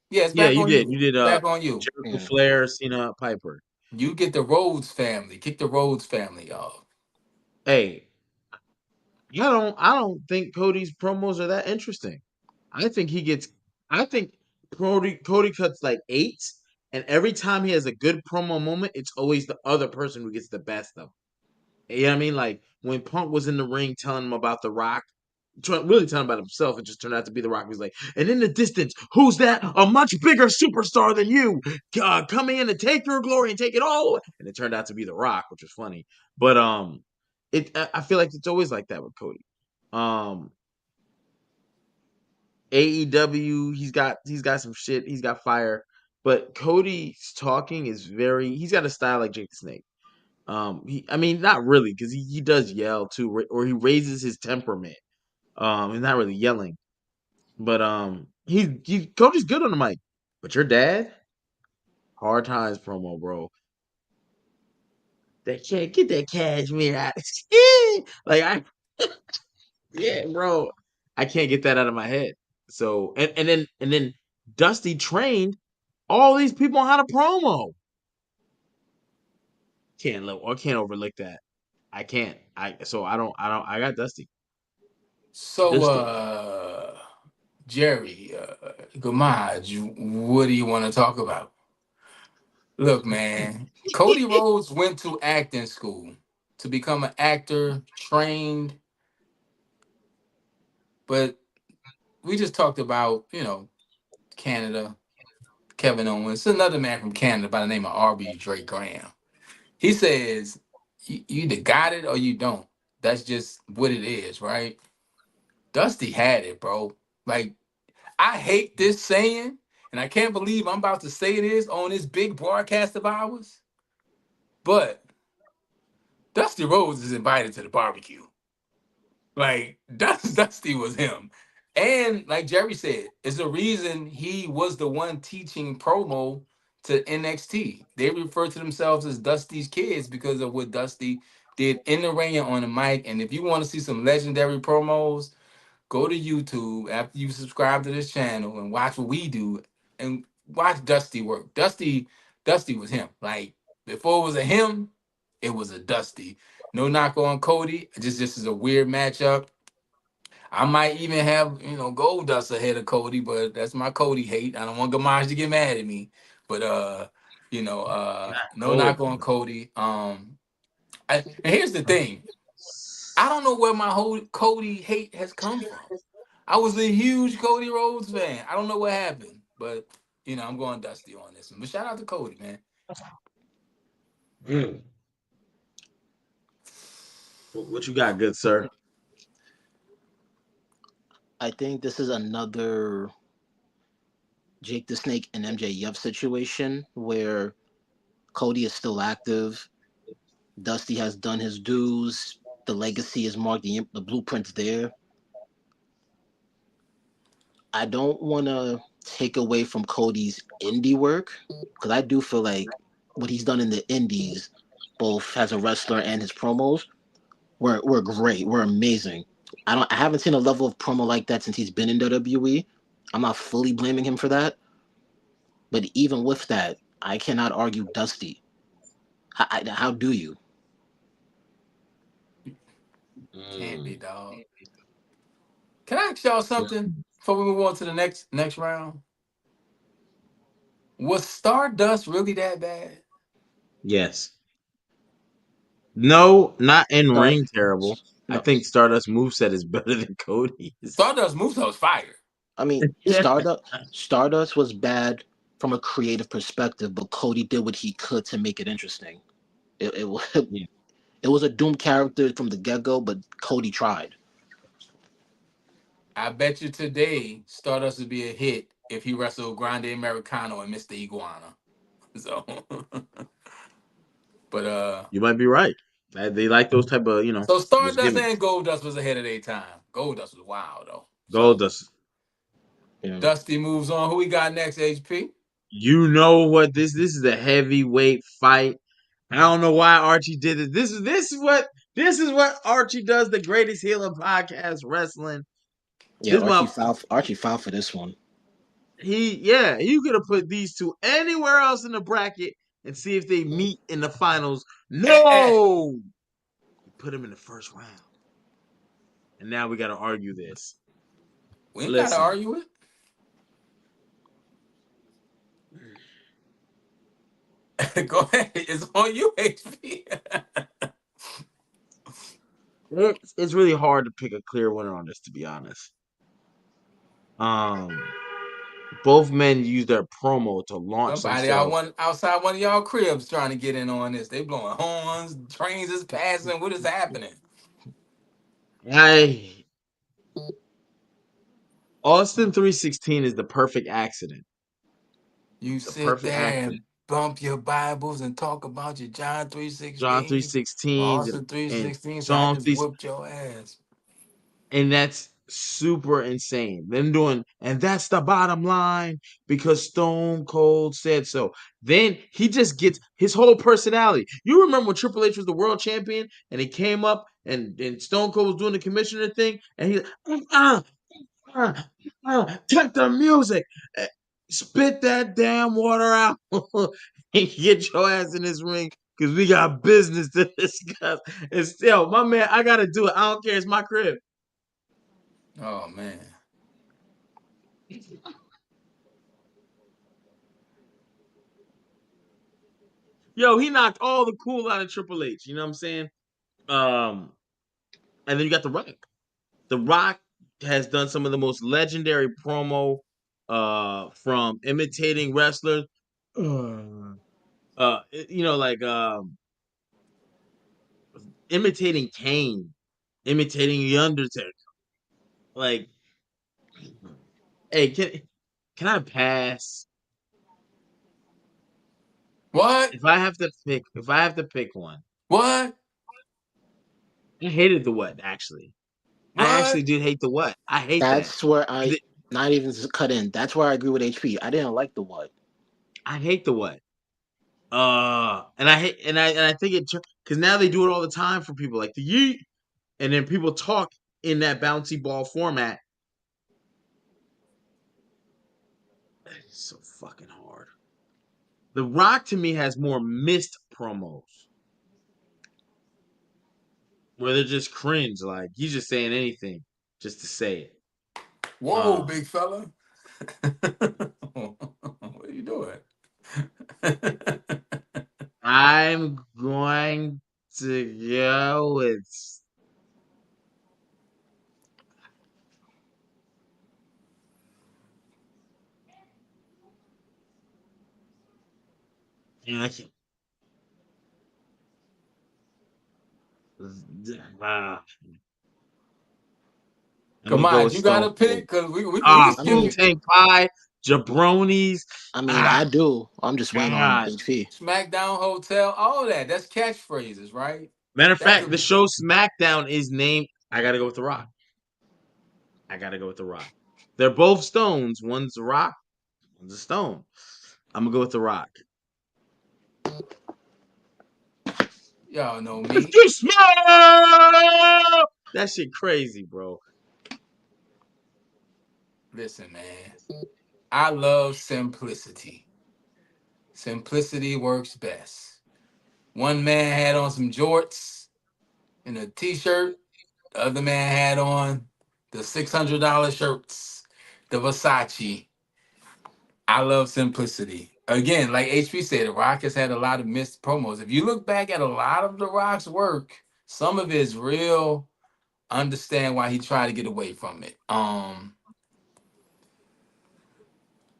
Yeah, it's Yeah, back you on did. you. You did Back on you. Jericho Yeah. Flair, Cena, Piper. You get the Rhodes family. Kick the Rhodes family off. Hey, I don't think Cody's promos are that interesting. I think he gets I think Cody cuts like eight, and every time he has a good promo moment, it's always the other person who gets the best of him. You know what I mean? Like when Punk was in the ring telling him about The Rock, really telling about himself, it just turned out to be The Rock. He's like, and in the distance, who's that? A much bigger superstar than you, coming in to take your glory and take it all away. And it turned out to be The Rock, which was funny. But I feel like it's always like that with Cody. Um, AEW, he's got some shit. He's got fire. But Cody's talking is he's got a style like Jake the Snake. I mean, not really, because he does yell too, or he raises his temperament. He's not really yelling, but Cody's good on the mic. But your dad, hard times promo, bro. That can't get that cashmere out. Like yeah, bro. I can't get that out of my head. So and then Dusty trained all these people on how to promo. Can't overlook that. I can't. I got Dusty. So, Dusty. Jerry, Gamaj, what do you want to talk about? Look, man, Cody Rhodes went to acting school to become an actor, trained, but we just talked about, Canada, Kevin Owens, another man from Canada by the name of R.B. Drake Graham. He says, you either got it or you don't. That's just what it is, right? Dusty had it, bro. Like, I hate this saying, and I can't believe I'm about to say this on this big broadcast of ours, but Dusty Rhodes is invited to the barbecue. Like, Dusty was him. And like Jerry said, it's the reason he was the one teaching promo to NXT. They refer to themselves as Dusty's kids because of what Dusty did in the ring and on the mic. And if you want to see some legendary promos, go to YouTube after you subscribe to this channel and watch what we do and watch Dusty work. Dusty was him. Like before it was a him, it was a Dusty. No knock on Cody. Just this is a weird matchup. I might even have, Gold Dust ahead of Cody, but that's my Cody hate. I don't want Gamage to get mad at me. But no knock on Cody. And here's the thing. I don't know where my whole Cody hate has come from. I was a huge Cody Rhodes fan. I don't know what happened, but I'm going Dusty on this one. But shout out to Cody, man. Mm. What you got, good sir? I think this is another Jake the Snake and MJF situation where Cody is still active. Dusty has done his dues. The legacy is marked. The blueprint's there. I don't want to take away from Cody's indie work because I do feel like what he's done in the indies, both as a wrestler and his promos, were great. Were amazing. I haven't seen a level of promo like that since he's been in WWE. I'm not fully blaming him for that, but even with that, I cannot argue Dusty. How do you? Can't be, dog. Can I ask y'all something before we move on to the next round? Was Stardust really that bad? Yes. No, not in Star, ring terrible. I no, think Stardust moveset is better than Cody's. Stardust moveset was fire. I mean Yeah. Stardust was bad from a creative perspective, but Cody did what he could to make it interesting. It was Yeah. it was a doomed character from the get go, but Cody tried. I bet you today Stardust would be a hit if he wrestled Grande Americano and Mr. Iguana. So, but You might be right. They like those type of, so those Stardust gimmicks. and Goldust was ahead of their time. Goldust was wild though. So Goldust. Yeah. Dusty moves on. Who we got next? HP. You know what this is a heavyweight fight. I don't know why Archie did it. This is what Archie does, the greatest heel in podcast wrestling. Yeah, This month Archie filed for this one. you could have put these two anywhere else in the bracket and see if they meet in the finals. No, you put them in the first round, and now we got to argue this. We ain't gotta Listen, argue it. Go ahead. It's on you, HP. it's really hard to pick a clear winner on this, to be honest. Both men use their promo to launch Somebody themselves. outside one of y'all cribs trying to get in on this. They blowing horns, trains is passing. What is happening? I Austin 316 is the perfect accident. You The sit perfect there accident. and bump your Bibles and talk about your John John 3:16, 3:16 Austin and 3:16. So I Psalm just 3, whooped your ass. and that's super insane. Them doing, and that's the bottom line because Stone Cold said so. Then he just gets his whole personality. You remember when Triple H was the world champion and he came up and Stone Cold was doing the commissioner thing, and he ah, cut the music. Spit that damn water out and get your ass in this ring because we got business to discuss. And still, my man, I gotta do it. I don't care. It's my crib. Oh man. Yo, he knocked all the cool out of Triple H. You know what I'm saying? Um, and then you got The Rock. The Rock has done some of the most legendary promo from imitating wrestlers. Like imitating Kane, imitating The Undertaker. Like, hey, can I pass? What? If I have to pick one, What? I hated the what actually. I actually What? did hate the what. I hate that. That's where 'Cause I not even to cut in. That's where I agree with HP. I didn't like the what. I hate the what. And I hate and I think it because now they do it all the time for people like the yeet, and then people talk in that bouncy ball format. It's so fucking hard. The Rock to me has more missed promos where they're just cringe, like he's just saying anything just to say it. Whoa, big fella. What are you doing? I'm going to go with. I can't. Ah, I'm Come gonna go on, with you got Stone to Cold. pick because we can I skip mean, it. Wu-Tang Pie, jabronis. I mean, Ah, I do. I'm just waiting on God. HP. SmackDown Hotel, all that. That's catchphrases, right? Matter of That's fact, a the show SmackDown is named. I gotta go with The Rock. I gotta go with The Rock. They're both stones. One's a rock, one's a stone. I'm gonna go with The Rock. y'all know If me. you smile, that shit crazy, bro. Listen, man. I love simplicity. Simplicity works best. One man had on some jorts and a t-shirt. The other man had on the $600 shirts, the Versace. I love simplicity. Again, like HP said, The Rock has had a lot of missed promos. If you look back at a lot of The Rock's work, some of it's real. Understand why he tried to get away from it.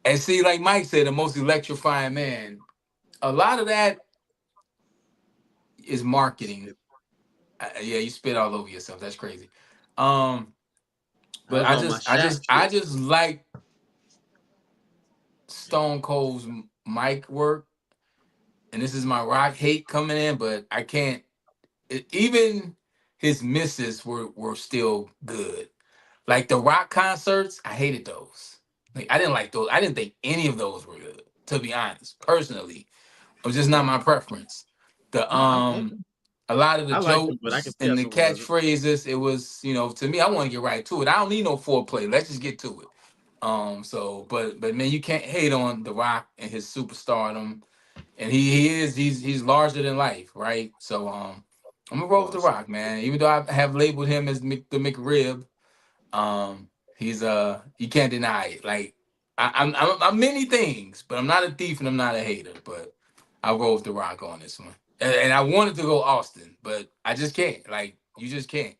And see, like Mike said, the most electrifying man. A lot of that is marketing. Yeah, you spit all over yourself. That's crazy. Um, That but was all my Shaq I shit. just like Stone Cold's mic work, and this is my rock hate coming in, but I can't. Even his misses were still good. Like the rock concerts, I hated those. Like I didn't like those. I didn't think any of those were good. To be honest, personally, it was just not Okay. my preference. The Okay. a lot of the I liked him, but I can jokes see how and the someone doesn't. catchphrases, it was, to me, I want to get right to it. I don't need no foreplay. Let's just get to it. But man, you can't hate on The Rock and his superstardom. And he's larger than life, right? So I'm gonna Of roll with The course. Rock, man. Even though I have labeled him as the McRib, he's you can't deny it. Like I'm many things, but I'm not a thief and I'm not a hater. But I'll roll with The Rock on this one. And I wanted to go Austin, but I just can't. Like you just can't.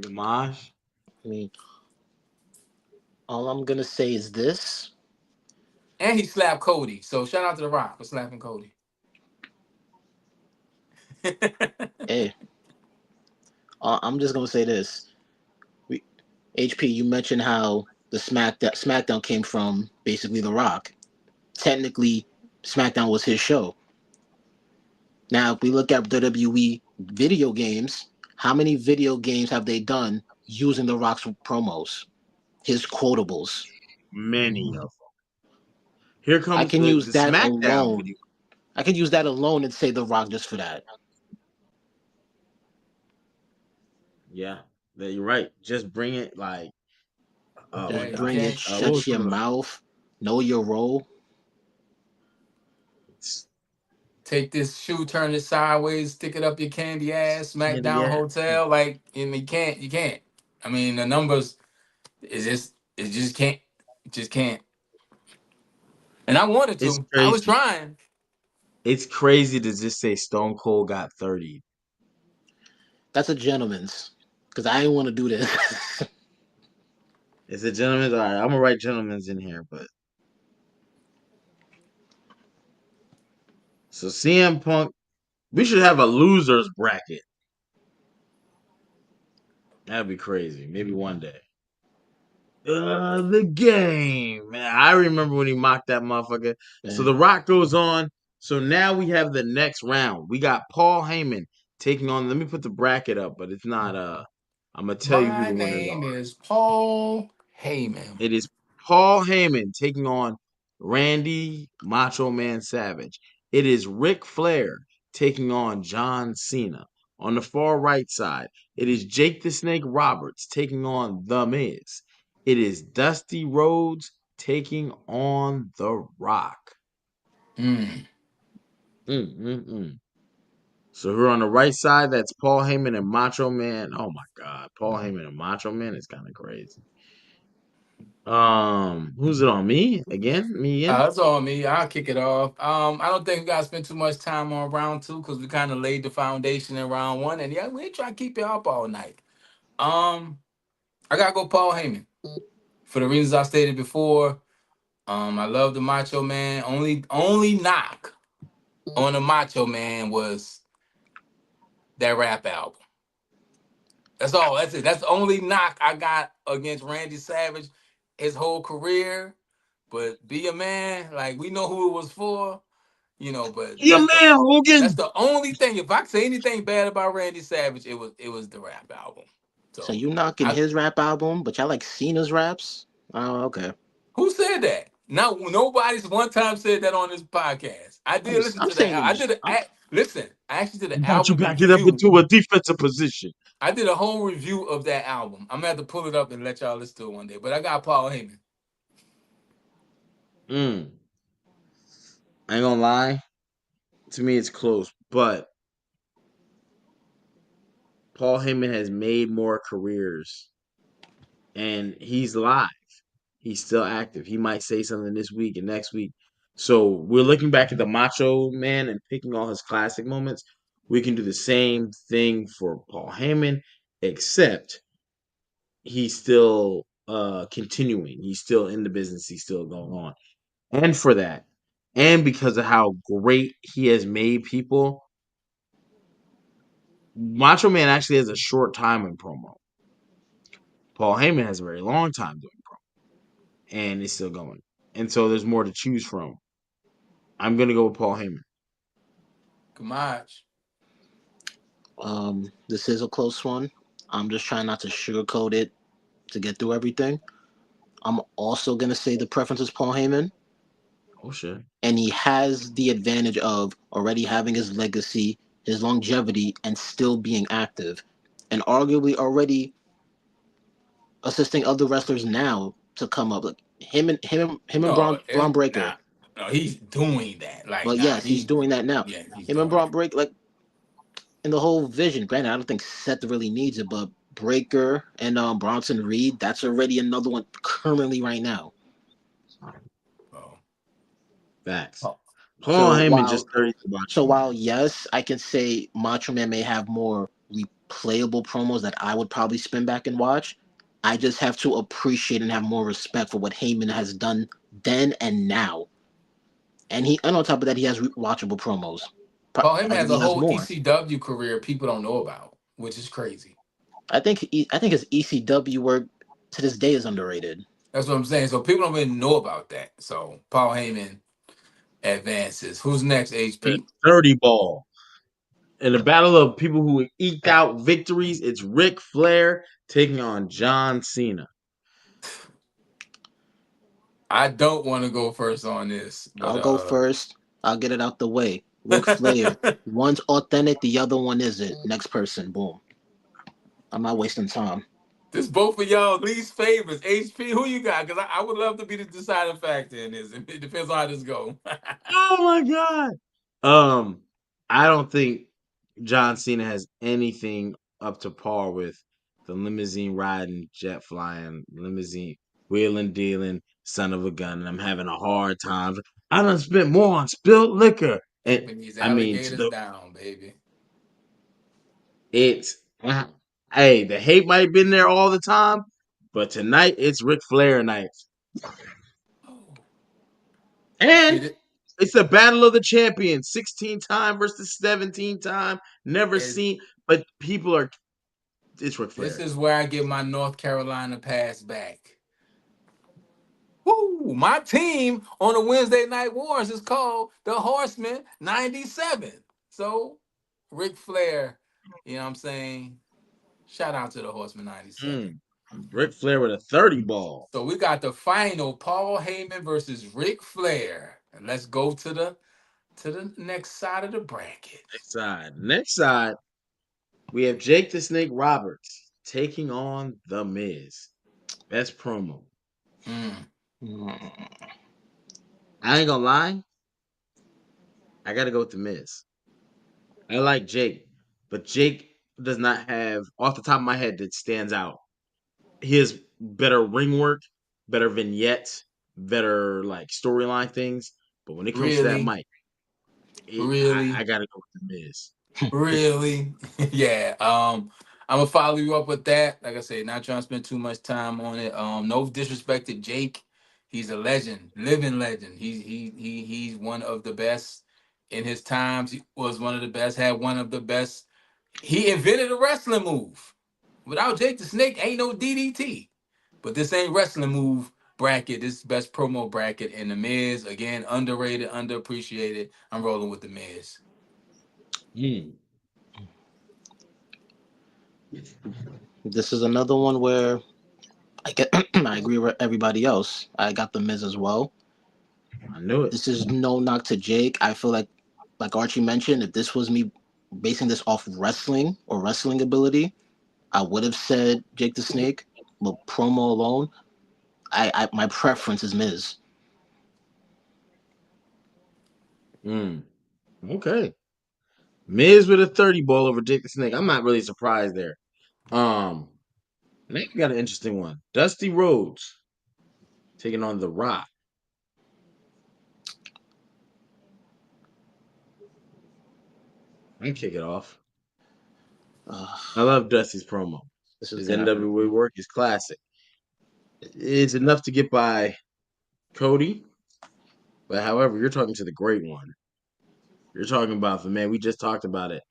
Gamage. I mean, all I'm gonna say is this. And he slapped Cody. So shout out to The Rock for slapping Cody. Hey, I'm just gonna say this. We, HP, you mentioned how the SmackDown came from basically The Rock. Technically, SmackDown was his show. Now, if we look at WWE video games, how many video games have they done using The Rock's promos, his quotables? Many of them. Here I comes can the use that SmackDown video. alone. I can use that alone and say The Rock just for that. Yeah, you're right. Just bring it like, oh my Just Okay, God. bring it, okay. What was shut your some of the mouth, know your role. Take this shoe, turn it sideways, stick it up your candy ass, candy SmackDown ass? Hotel. Like, and you can't. I mean, the numbers is just, it just can't. And I wanted It's to. I was crazy. trying. It's crazy to just say Stone Cold got 30. That's a gentleman's. Because I didn't want to do this. It's a gentleman's. All right, I'm gonna write gentlemen's in here, but so CM Punk. We should have a losers bracket. That'd be crazy. Maybe one day. The game. Man, I remember when he mocked that motherfucker. So Man, the Rock goes on. So now we have the next round. We got Paul Heyman taking on. Let me put the bracket up, but it's not. I'm gonna tell you who My the winners name are. is Paul Heyman. It is Paul Heyman taking on Randy Macho Man Savage. It is Ric Flair taking on John Cena. On the far right side, it is Jake the Snake Roberts taking on The Miz. It is Dusty Rhodes taking on The Rock. Mm. Mm-mm-mm. So who are on the right side? That's Paul Heyman and Macho Man. Oh my God, Paul Heyman and Macho Man is kind of crazy. Who's it on? Me again? Me again? That's all me. I'll kick it off. I don't think we gotta spend too much time on round two because we kind of laid the foundation in round one, and yeah, we ain't trying to keep it up all night. Um, I gotta go Paul Heyman for the reasons I stated before. I love the Macho Man. Only knock on the Macho Man was that rap album. That's all. That's it. That's the only knock I got against Randy Savage, his whole career. But be a man, like we know who it was for, But Your man that's Hogan. the only thing. If I could say anything bad about Randy Savage, it was the rap album. so So you knocking I his rap album, but y'all like Cena's raps? Oh, okay. who said that? Now nobody's one time said that on this podcast. I I'm did just, listen I'm to the. saying in, I did a listen. I actually did an Why don't you album back it up review. into a defensive position? I did a whole review of that album. I'm gonna have to pull it up and let y'all listen to it one day. But I got Paul Heyman. Mm. I ain't gonna lie. To me, it's close, but Paul Heyman has made more careers, and he's live. He's still active. He might say something this week and next week. So we're looking back at the Macho Man and picking all his classic moments. We can do the same thing for Paul Heyman, except he's still continuing. He's still in the business. He's still going on. And for that, and because of how great he has made people, Macho Man actually has a short time in promo. Paul Heyman has a very long time doing promo, and it's still going. And so there's more to choose from. I'm gonna go with Paul Heyman. Kamaj. This is a close one. I'm just trying not to sugarcoat it to get through everything. I'm also gonna say the preference is Paul Heyman, Oh shit. and he has the advantage of already having his legacy, his longevity, and still being active, and arguably already assisting other wrestlers now to come up. Like him and No, Braun nah. Breaker. No, he's doing that. Like, Well, nah, yes, he's doing that now. he's Him and doing Braun that. Breaker, like in the whole vision. Granted, I don't think Seth really needs it, but Breaker and Bronson Reed, that's already another one currently right now. Oh. Facts. Oh. Paul So Heyman while just 30 to so Macho Man. while yes, I can say Macho Man may have more replayable promos that I would probably spin back and watch. I just have to appreciate and have more respect for what Heyman has done then and now. And on top of that, he has watchable promos. Paul Heyman has Arguably, a he has whole more. ECW career people don't know about, which is crazy. I think his ECW work to this day is underrated. That's what I'm saying. So people don't really know about that. So Paul Heyman advances. Who's next, The HP? 30 ball. In the battle of people who eked out victories, it's Ric Flair taking on John Cena. I don't want to go first on this, but I'll go first. I'll get it out the way. Ric Flair. One's authentic, the other one isn't. Next person. Boom. I'm not wasting time. this both of y'all least favorites. HP, who you got? Because I would love to be the deciding factor in this. It depends on how this go. Oh my god. I don't think John Cena has anything up to par with the limousine riding, jet flying, limousine wheeling dealing, son of a gun. And I'm having a hard time. I done spent more on spilled liquor. And Keeping these I mean, to alligators the down, baby. it's hey, the hate might have been there all the time, but tonight it's Ric Flair night. Oh, see And that it's the battle of the champions, 16 time versus 17 time. Never is seen, but people are. It's Ric this Flair. is where I get my North Carolina pass back. Woo! My team on the Wednesday Night Wars is called the Horsemen 97. So, Ric Flair, you know what I'm saying? Shout out to the Horsemen 97. Mm. Ric Flair with a 30 ball. So we got the final Paul Heyman versus Ric Flair. And let's go to the next side of the bracket. Next side. Next side, we have Jake the Snake Roberts taking on The Miz. Best promo. Mm. Mm. I ain't gonna lie. I gotta go with The Miz. I like Jake, but Jake does not have, off the top of my head, that stands out. He has better ring work, better vignettes, better like storyline things. But when it comes to that Really? mic, I Really? gotta go with The Miz. Really? Yeah. I'm gonna follow you up with that. Like I said, not trying to spend too much time on it. No disrespect to Jake. He's a legend, living legend. He's one of the best in his times. He was one of the best, had one of the best. He invented a wrestling move. Without Jake the Snake, ain't no DDT. But this ain't wrestling move bracket. This is best promo bracket. And the Miz, again, underrated, underappreciated. I'm rolling with the Miz. Mm. This is another one where I get I agree with everybody else. I got the Miz as well. I knew it. This is no knock to Jake. I feel like Archie mentioned, if this was me basing this off wrestling or wrestling ability, I would have said Jake the Snake. But promo alone, I my preference is Miz. Mm. Okay. Miz with a 30 ball over Jake the Snake. I'm not really surprised there. Um, Next we got an interesting one. Dusty Rhodes taking on The Rock. I can kick it off. I love Dusty's promo. This is His gonna have to NWA work is classic. It's enough to get by Cody, but however, you're talking to the great one. You're talking about the man. We just talked about it.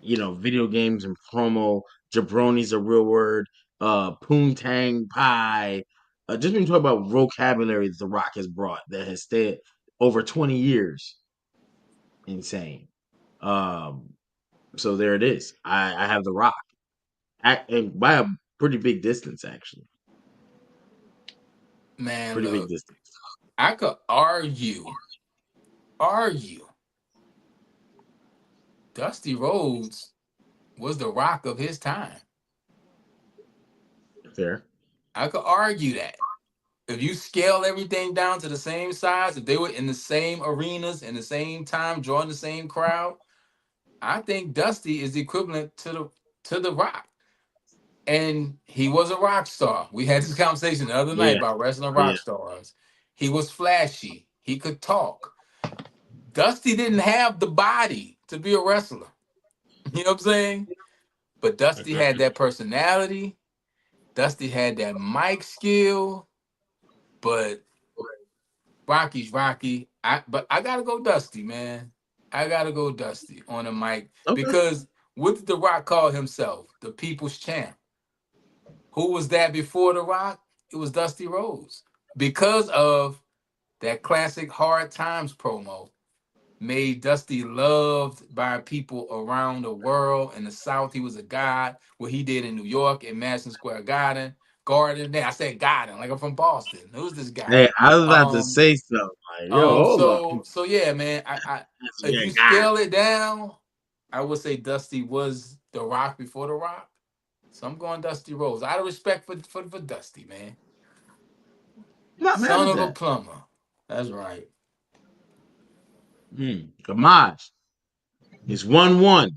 Video games and promo. Jabroni's a real word. Poontang pie. Just when you talk about vocabulary that The Rock has brought that has stayed over 20 years. Insane. Um, so there it is. I have The Rock. And by a pretty big distance, actually. Man, Pretty big look, distance. I could argue Dusty Rhodes was the rock of his time. Fair. I could argue that. If you scale everything down to the same size, if they were in the same arenas in the same time, drawing the same crowd, I think Dusty is equivalent to the Rock. And he was a rock star. We had this conversation the other night Yeah. about wrestling Yeah. rock stars. He was flashy. He could talk. Dusty didn't have the body to be a wrestler. You know what I'm saying? But Dusty had that personality. Dusty had that mic skill. But Rocky's Rocky. I gotta go Dusty, man. I gotta go Dusty on the mic Okay. because what did The Rock call himself? The People's Champ. Who was that before The Rock? it was Dusty Rhodes because of that classic Hard Times promo made Dusty loved by people around the world. In the South, he was a god. What he did in New York in Madison Square Garden, I said Garden, like I'm from Boston. Who's this guy? Hey, I was about to Um, say something like, yo, hold on. so yeah, man. If Yeah, you God. scale it down, I would say Dusty was the Rock before the Rock. So I'm going Dusty Rhodes. Out of respect for Dusty, man. I'm not mad Son at of a that. plumber. That's right. Gamage. It's 1-1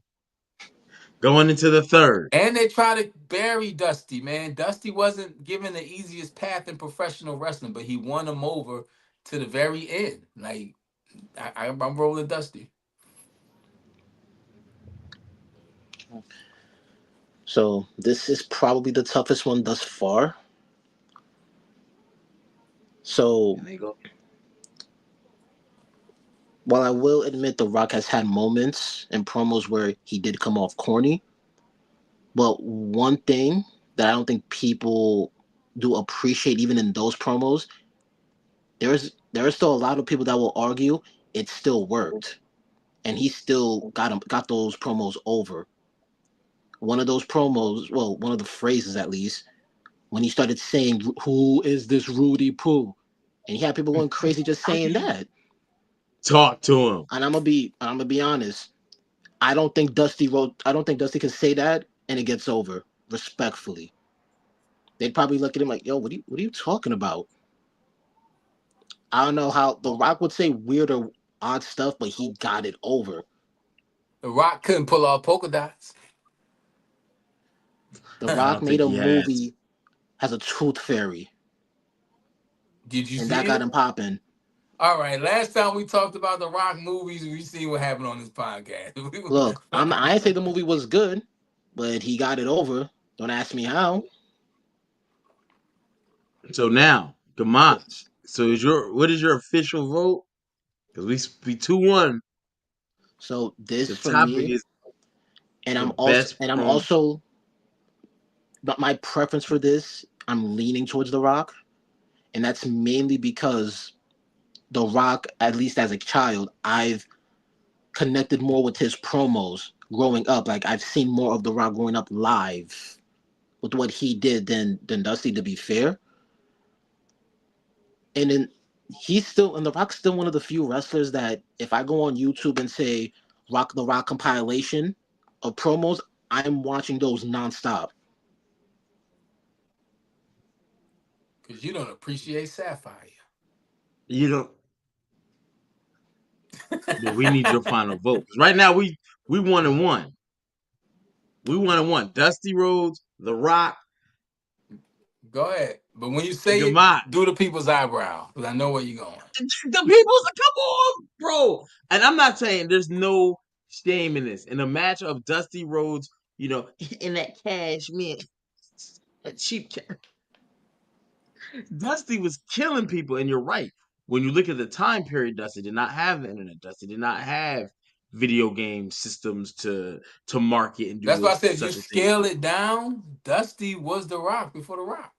going into the third. And they try to bury Dusty, man. Dusty wasn't given the easiest path in professional wrestling, but he won him over to the very end. Like I'm rolling Dusty. So this is probably the toughest one thus far. So And they go, while I will admit The Rock has had moments and promos where he did come off corny, but one thing that I don't think people do appreciate even in those promos, there are still a lot of people that will argue it still worked. And he still got those promos over. One of those promos, well, one of the phrases at least, when he started saying, "Who is this Rudy Poo?" and he had people going crazy just saying that. talk to him. And I'm gonna be honest. I don't think Dusty can say that and it gets over respectfully. They'd probably look at him like, "Yo, what are you talking about?" I don't know how The Rock would say weird or odd stuff, but he got it over. The Rock couldn't pull off polka dots. The I Rock don't made think a he has. movie as a tooth fairy, Did you and see that got it? him popping. All right. Last time we talked about the Rock movies, we see what happened on this podcast. Look, I didn't say the movie was good, but he got it over. Don't ask me how. So now, Gamage. So what is your official vote? Because we 2-1. So this The for topic me, is the best I'm promo. also, but my preference for this, I'm leaning towards The Rock, and that's mainly because The Rock, at least as a child, I've connected more with his promos growing up. Like I've seen more of The Rock growing up live with what he did than Dusty. To be fair, and then and The Rock's still one of the few wrestlers that if I go on YouTube and say Rock the Rock compilation of promos, I'm watching those nonstop. Because you don't appreciate Sapphire. You know, but we need your final vote. 'Cause right now we 1-1. We 1-1. Dusty Rhodes, The Rock, Go ahead. But when you and say it, Gamage. do the people's eyebrow. Because I know where you're going. The people's come on, bro. And I'm not saying there's no shame in this. In a match of Dusty Rhodes, in that cashmere, that cheap Dusty was killing people, and you're right. When you look at the time period, Dusty did not have the internet. Dusty did not have video game systems to market and That's do why I said if you such a thing. scale it down, Dusty was the Rock before the Rock.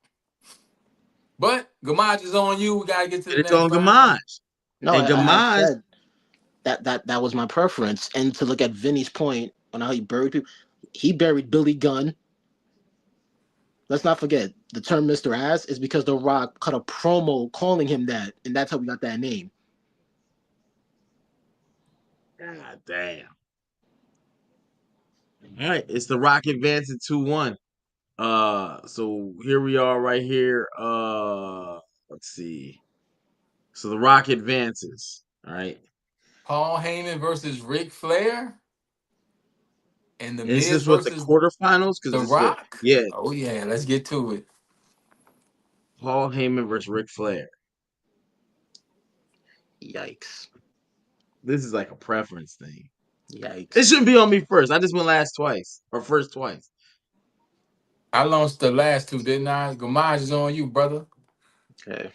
But Gamage is on you. We gotta get to And the it's next on round. Gamage. No, And I Gamage, said that was my preference. And to look at Vinny's point on how he buried people, he buried Billy Gunn. Let's not forget the term Mr. Ass is because The Rock cut a promo calling him that, and that's how we got that name. God damn. All right, it's the Rock advancing 2-1. So here we are right here. Let's see. So the Rock advances. All right. Paul Heyman versus Ric Flair, and The Is Miz this what the versus quarterfinals? The Because it's what, Rock. yeah, Oh yeah, let's get to it. Paul Heyman versus Ric Flair. Yikes! This is like a preference thing. It Yikes! shouldn't be on me first. I just went last twice or first twice. I launched the last two, didn't I? Gamage is on you, brother. Okay.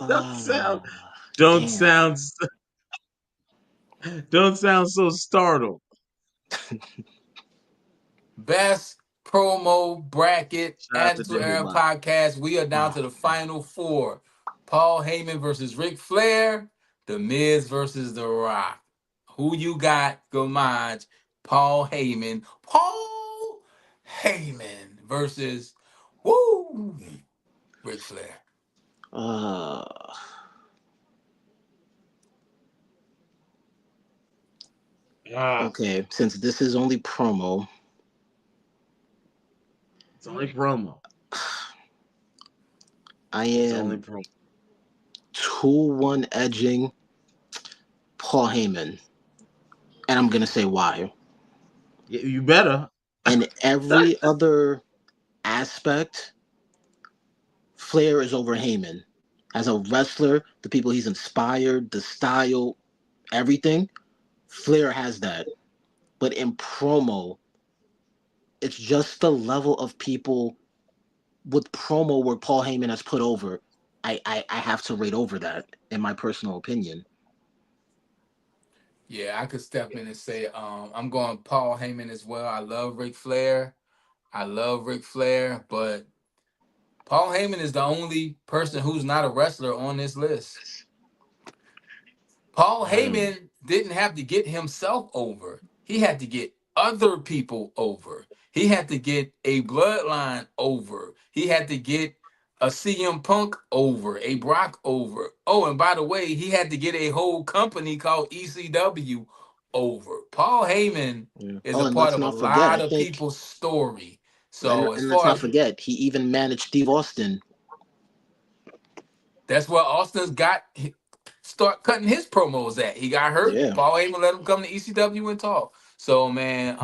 Don't sound, Uh, don't damn. sound, don't sound so startled. Best promo bracket Shout out to Attitude David Era Locke. podcast. We are down to the final four. Paul Heyman versus Ric Flair. The Miz versus The Rock. Who you got, Gamaj? Paul Heyman. Paul Heyman versus Ric Flair. Uh, okay, since this is only promo, It's only promo. I It's only am promo. 2-1 edging Paul Heyman. And I'm going to say why. You better. In every other aspect, Flair is over Heyman. As a wrestler, the people he's inspired, the style, everything, Flair has that. But in promo, it's just the level of people with promo where Paul Heyman has put over. I have to rate over that, in my personal opinion. Yeah, I could step in and say I'm going Paul Heyman as well. I love Ric Flair. But Paul Heyman is the only person who's not a wrestler on this list. Paul Mm. Heyman didn't have to get himself over. He had to get other people over. He had to get a bloodline over. He had to get a CM Punk over, a Brock over. Oh, and by the way, he had to get a whole company called ECW over. Paul Heyman Yeah. is Oh, a and part let's of a not forget, lot I of think, people's story. and, So as and let's far not as forget, he even managed Steve Austin. that's where Austin's got start cutting his promos at. He got hurt. Yeah. Paul Heyman let him come to ECW and talk. So man,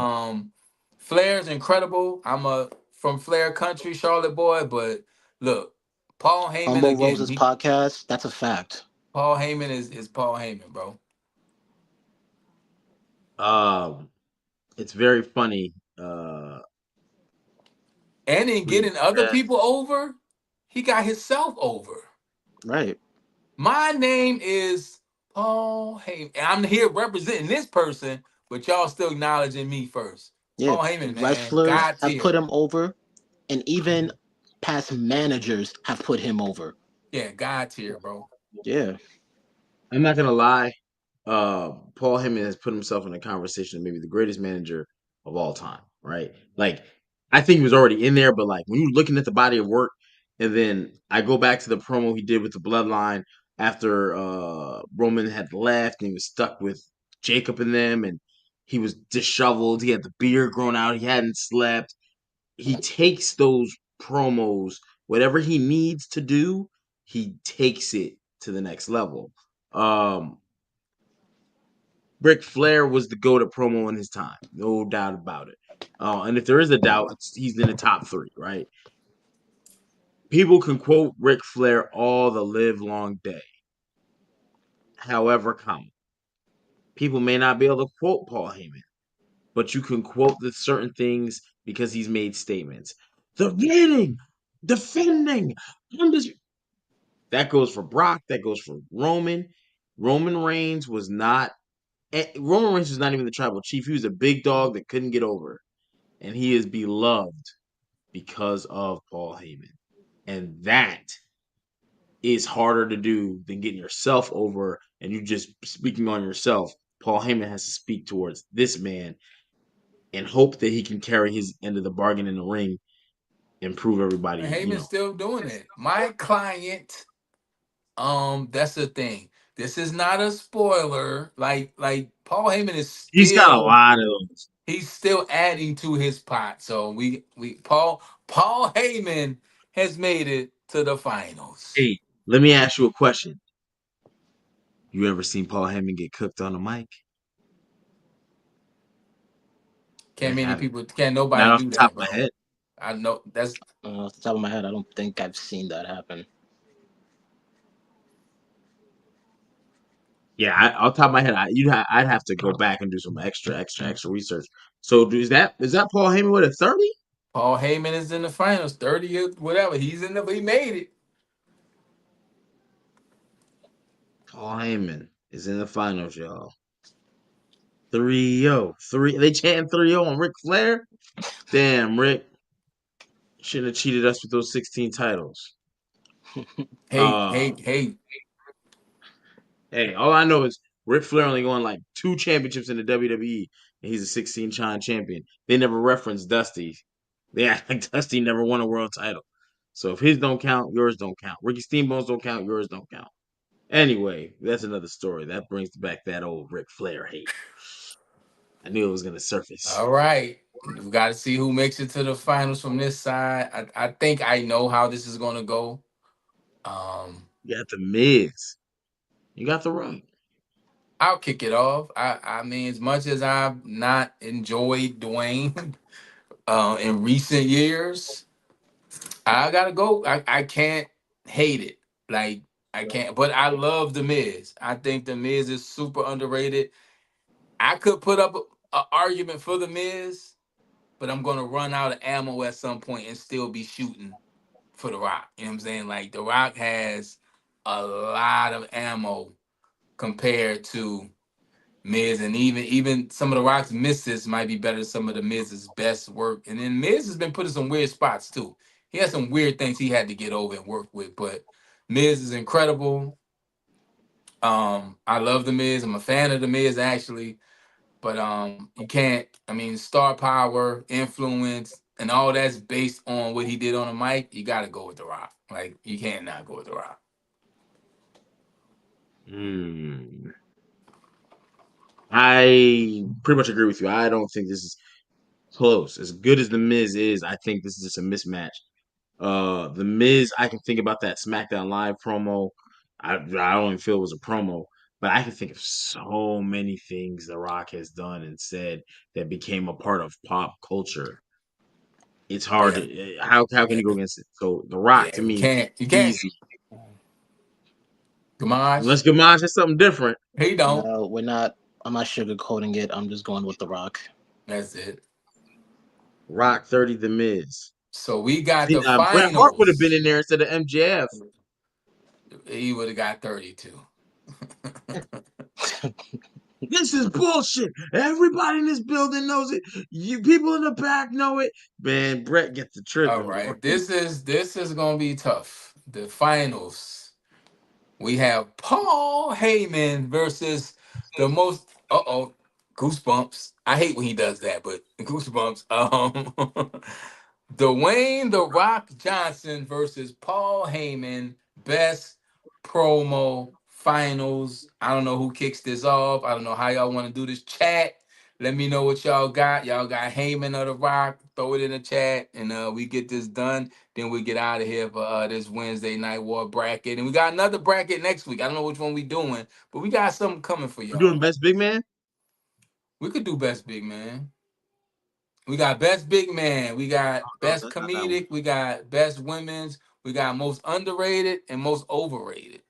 Flair's incredible. I'm a from Flair country, Charlotte boy, but look, Paul Heyman Humble again. Roses podcast, that's a fact. Paul Heyman is Paul Heyman, bro. Um, it's very funny. And in We getting other just people over, he got himself over. Right. My name is Paul Heyman. And I'm here representing this person, but y'all still acknowledging me first. Yeah. Paul Heyman, man, Wrestlers God have tier. put him over, and even past managers have put him over. Yeah, God tier, bro. Yeah. I'm not gonna lie. Paul Heyman has put himself in a conversation of maybe the greatest manager of all time, right? Like, I think he was already in there, but like when you're looking at the body of work, and then I go back to the promo he did with the Bloodline after Roman had left and he was stuck with Jacob and them, and he was disheveled. He had the beard grown out. He hadn't slept. He takes those promos, whatever he needs to do, he takes it to the next level. Um, Ric Flair was the go-to promo in his time, no doubt about it. And if there is a doubt, he's in the top three, right? People can quote Ric Flair all the live long day. However, people may not be able to quote Paul Heyman, but you can quote the certain things because he's made statements. The reigning, defending, undisputed. That goes for Brock. That goes for Roman. Roman Reigns was not. Roman Reigns was not even the tribal chief. He was a big dog that couldn't get over, and he is beloved because of Paul Heyman, and that is harder to do than getting yourself over and you just speaking on yourself. Paul Heyman has to speak towards this man and hope that he can carry his end of the bargain in the ring and prove everybody, And Heyman's still doing it. My client, that's the thing. This is not a spoiler. Like Paul Heyman is he's got a still lot of those. he's still adding to his pot. So we Paul Heyman has made it to the finals. Hey, let me ask you a question. You ever seen Paul Heyman get cooked on the mic? I haven't. Can't nobody Not off do the top that, of my bro. head. I know that's Off the top of my head, I don't think I've seen that happen. Yeah, off the top of my head, I'd have to go back and do some extra research. So, is that Paul Heyman with a 30? Paul Heyman is in the finals, 30th, whatever. He made it. Paul Heyman is in the finals, y'all. 3-0. 3. They chanting 3-0 on Ric Flair? Damn, Rick. Shouldn't have cheated us with those 16 titles. Hey, Uh, hey, hey. hey, all I know is Ric Flair only won like 2 championships in the WWE, and he's a 16-time champion. They never referenced Dusty. They act like Dusty never won a world title. So if his don't count, yours don't count. Ricky Steamboat's don't count, yours don't count. Anyway, that's another story. That brings back that old Ric Flair hate. I knew it was gonna surface. All right. We got to see who makes it to the finals from this side. I think I know how this is going to go. You got the Miz. You got the Rock. I'll kick it off. I mean, as much as I've not enjoyed Dwayne in recent years, I gotta go. I can't hate it. Like I can't, but I love the Miz. I think the Miz is super underrated. I could put up a argument for the Miz, but I'm gonna run out of ammo at some point and still be shooting for the Rock. You know what I'm saying? Like the Rock has a lot of ammo compared to Miz, and even some of the Rock's misses might be better than some of the Miz's best work. And then Miz has been put in some weird spots too. He has some weird things he had to get over and work with, but Miz is incredible. I love the Miz. I'm a fan of the Miz actually, but you can't. I mean, star power, influence, and all that's based on what he did on the mic. You got to go with the Rock. Like you can't not go with the Rock. Hmm. I pretty much agree with you. I don't think this is close. As good as the Miz is, I think this is just a mismatch. The Miz, I can think about that SmackDown Live promo. I don't even feel it was a promo, but I can think of so many things The Rock has done and said that became a part of pop culture. It's hard Yeah, to how can yeah, you go against it? So The Rock yeah. to You me, can't. You can't. easy. Gamage. Unless Gamage has something different. He don't. No, we're not. I'm not sugarcoating it. I'm just going with The Rock. That's it. Rock 30, The Miz. So we got See, the Bret Hart would have been finals. in there instead of MJF. He would have got 32. This is bullshit. Everybody in this building knows it. You people in the back know it. Man, Brett gets the All tripping, boy. right. This is gonna be tough. The finals. We have Paul Heyman versus the most goosebumps. I hate when he does that, but goosebumps. Dwayne The Rock Johnson versus Paul Heyman. Best promo finals. I don't know who kicks this off. I don't know how y'all want to do this. Chat. Let me know what y'all got. Y'all got Heyman or The Rock. Throw it in the chat, and we get this done. Then we get out of here for this Wednesday night war bracket, and we got another bracket next week. I don't know which one we doing, but we got something coming for We're doing y'all. best big man. We could do best big man. We got best big man. We got Oh, best that's not that one. comedic. We got best women's. We got most underrated and most overrated.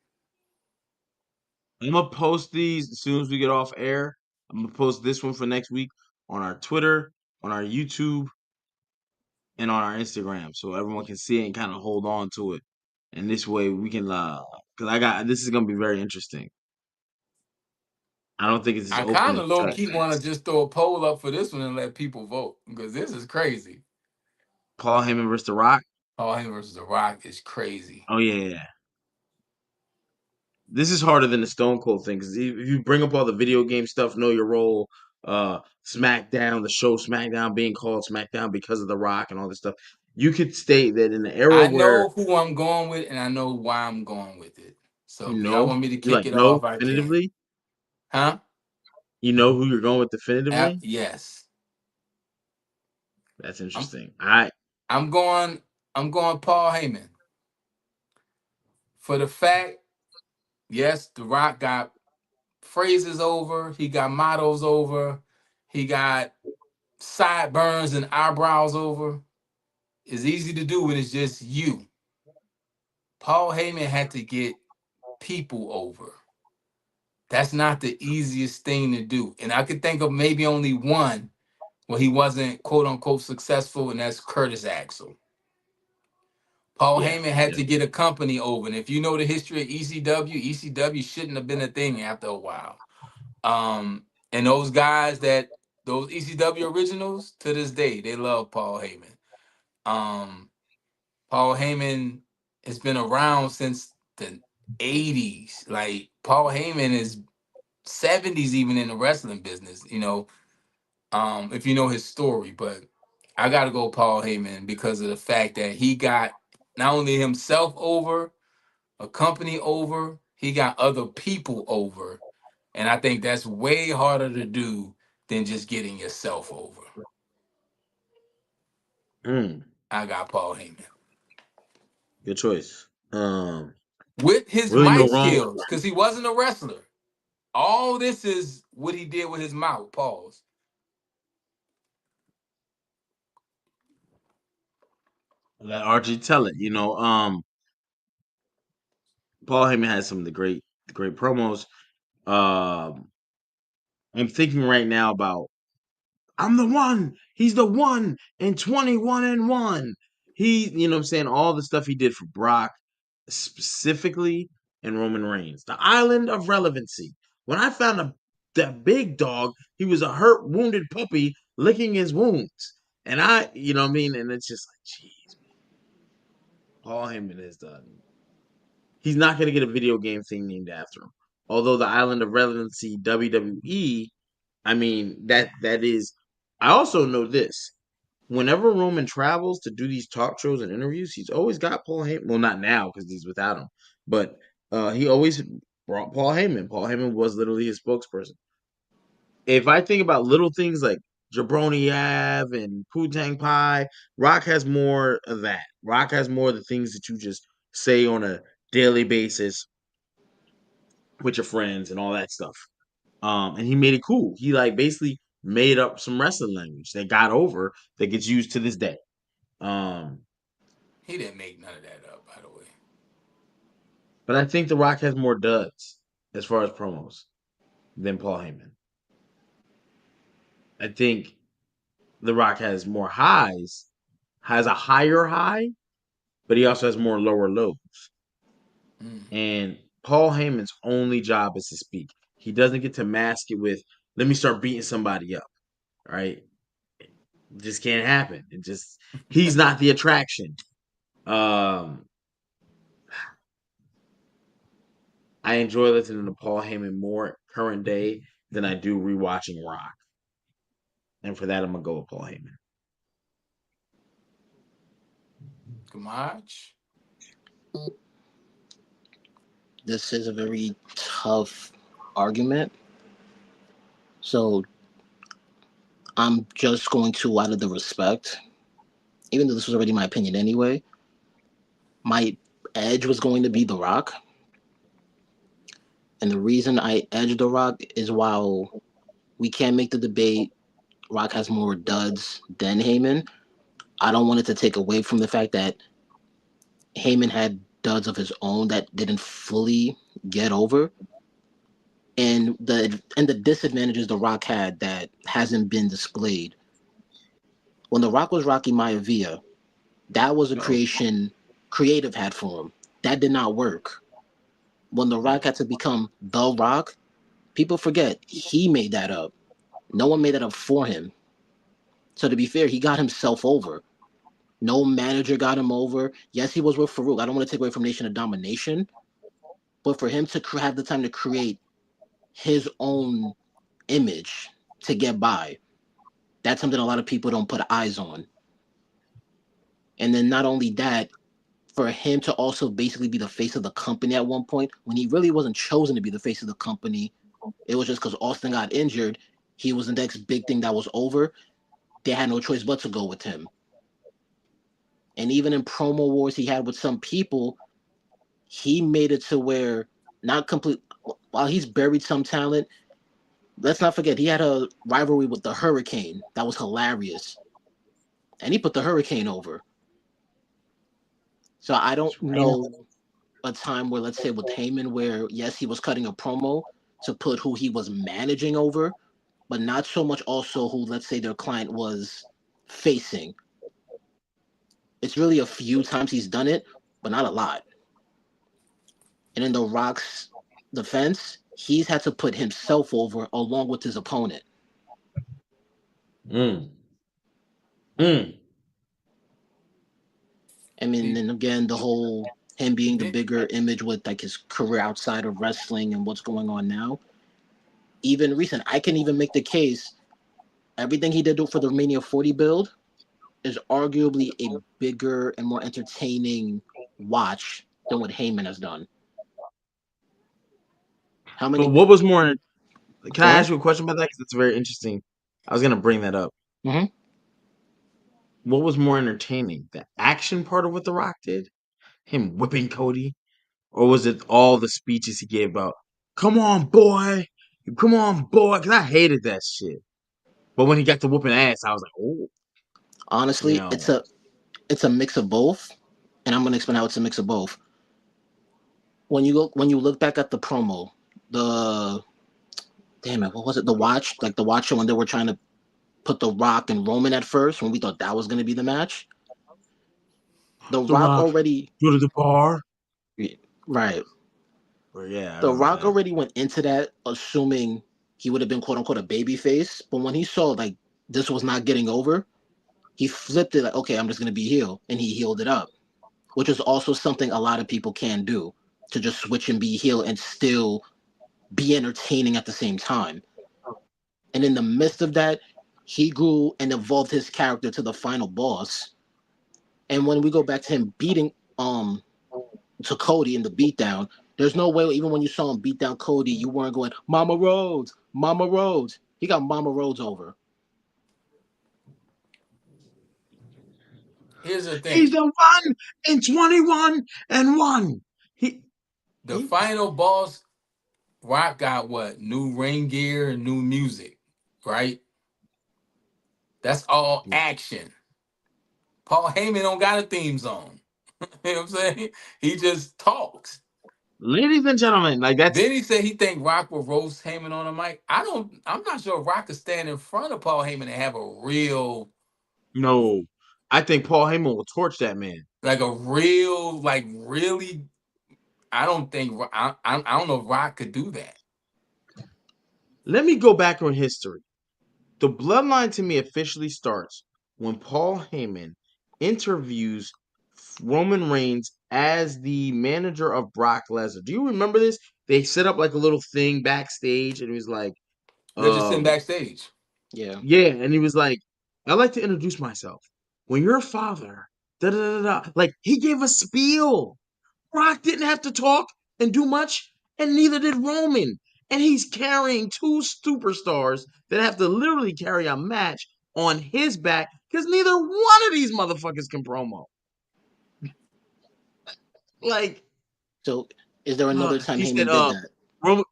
I'm gonna post these as soon as we get off air. I'm gonna post this one for next week on our Twitter, on our YouTube, and on our Instagram, so everyone can see it and kind of hold on to it. And this way we can, because I got this is gonna be very interesting. I don't think it's as I open kind and of low shut key want to as just throw a poll up for this one and let people vote because this is crazy. Paul Heyman versus The Rock. Paul Heyman versus The Rock is crazy. Oh yeah. This is harder than the Stone Cold thing because if you bring up all the video game stuff, know your role, SmackDown, the show SmackDown being called SmackDown because of The Rock and all this stuff, you could state that in the era I where know who I'm going with, and I know why I'm going with it. So you if y'all know, want me to you kick like it know off, I can. definitively, Huh? you know who you're going with definitively. Yes. That's I'm interesting. I I'm going I'm going Paul Heyman. For the fact, yes, The Rock got phrases over, he got mottos over, he got sideburns and eyebrows over. It's easy to do when it's just you. Paul Heyman had to get people over. That's not the easiest thing to do. And I could think of maybe only one where he wasn't quote unquote successful, and that's Curtis Axel. Paul yeah, Heyman had yeah, to get a company over. And if you know the history of ECW, ECW shouldn't have been a thing after a while. And those guys those ECW originals to this day, they love Paul Heyman. Um, Paul Heyman has been around since the 80s. Like Paul Heyman is 70s even in the wrestling business, if you know his story. But I gotta go Paul Heyman because of the fact that he got not only himself over, a company over, he got other people over. And I think that's way harder to do than just getting yourself over. Mm, I got Paul Heyman. good choice. With his Really no mic wrong. skills, because he wasn't a wrestler. All this is what he did with his mouth. Pause. Let RG tell it. Paul Heyman has some of the great promos. Um, I'm thinking right now about I'm the one. He's the one in 21 and 1. What I'm saying, all the stuff he did for Brock specifically and Roman Reigns. The island of relevancy. When I found that big dog, he was a hurt, wounded puppy licking his wounds. And what I mean? And it's just like, jeez, Paul Heyman has done. He's not going to get a video game thing named after him. Although the island of relevancy WWE, I mean that is. I also know this. Whenever Roman travels to do these talk shows and interviews, he's always got Paul Heyman. Well, not now because he's without him, but he always brought Paul Heyman. Paul Heyman was literally his spokesperson. If I think about little things like Jabroni Ave and Poo-Tang Pie, Rock has more of that. Rock has more of the things that you just say on a daily basis with your friends and all that stuff. And he made it cool. He like basically made up some wrestling language that got over that gets used to this day. Um, He didn't make none of that up, by the way. but I think The Rock has more duds as far as promos than Paul Heyman. I think The Rock has more highs, has a higher high, but he also has more lower lows. Mm. And Paul Heyman's only job is to speak. He doesn't get to mask it with, let me start beating somebody up, right? It just can't happen. He's not the attraction. Um, I enjoy listening to Paul Heyman more current day than I do rewatching Rock. And for that, I'm going to go with Paul Heyman. Gamaj? This is a very tough argument. So I'm just going to, out of the respect, even though this was already my opinion anyway, my edge was going to be The Rock. And the reason I edged The Rock is while we can't make the debate, Rock has more duds than Heyman. I don't want it to take away from the fact that Heyman had duds of his own that didn't fully get over. And the disadvantages The Rock had that hasn't been displayed. When The Rock was Rocky Maivia, that was a Uh-oh. creative had for him. That did not work. When The Rock had to become The Rock, people forget he made that up. No one made that up for him. So to be fair, he got himself over. No manager got him over. Yes, he was with Farouk. I don't want to take away from Nation of Domination, but for him to have the time to create his own image to get by, that's something a lot of people don't put eyes on. And then not only that, for him to also basically be the face of the company at one point when he really wasn't chosen to be the face of the company. It was just because Austin got injured. He was the next big thing that was over. They had no choice but to go with him. And even in promo wars he had with some people, he made it to where not complete while he's buried some talent. Let's not forget he had a rivalry with the Hurricane that was hilarious. And he put the Hurricane over. So I don't know a time where, let's say, with Heyman, where yes, he was cutting a promo to put who he was managing over, but not so much also who, let's say, their client was facing. It's really a few times he's done it, but not a lot. And in The Rock's defense, he's had to put himself over along with his opponent. Mm. Mm. I mean, See, then again, the whole him being the then, bigger image with like his career outside of wrestling and what's going on now. Even recent, I can even make the case everything he did for the Mania 40 build is arguably a bigger and more entertaining watch than what Heyman has done. How But many? what was more? Can Go I ahead. ask you a question about that? Because it's very interesting. I was gonna bring that up. Hmm. What was more entertaining, the action part of what The Rock did, him whipping Cody, or was it all the speeches he gave about, "Come on, boy, come on, boy"? Because I hated that shit. But when he got to whooping ass, I was like, "Oh, you Honestly, know." it's a mix of both, and I'm gonna explain how it's a mix of both. When you look back at the promo, the damn it, what was it? The watch, like the watcher when they were trying to put The Rock and Roman at first, when we thought that was gonna be the match. The The Rock Rock, already go to the bar. right. Or yeah, I The remember Rock that. already went into that assuming he would have been quote unquote a baby face, but when he saw like this was not getting over, he flipped it like, okay, I'm just gonna be heel, and he healed it up, which is also something a lot of people can do to just switch and be heel and still be entertaining at the same time. And in the midst of that, he grew and evolved his character to the final boss. And when we go back to him beating to Cody in the beatdown, there's no way even when you saw him beat down Cody, you weren't going Mama Rhodes, Mama Rhodes. He got Mama Rhodes over. here's the He's thing: the one in 21 and one. He, the he final boss, Rock got what? New ring gear and new music, right? That's all action. Paul Heyman don't got a theme song. You know what I'm saying? He just talks. ladies and gentlemen, like that's Then he said he think Rock will roast Heyman on the mic. I'm not sure Rock could stand in front of Paul Heyman and have a real, no. I think Paul Heyman will torch that man. like really. I don't think I don't know if Rock could do that. Let me go back on history. The bloodline to me officially starts when Paul Heyman interviews Roman Reigns as the manager of Brock Lesnar. Do you remember this? They set up like a little thing backstage, and he was like, They're just sitting um, backstage. Yeah. yeah, and he was like, "I'd like to introduce myself. When your father, da da da da," like he gave a spiel. Brock didn't have to talk and do much, and neither did Roman. And he's carrying two superstars that have to literally carry a match on his back because neither one of these motherfuckers can promo. Like, So is there another time he said, Heyman did that?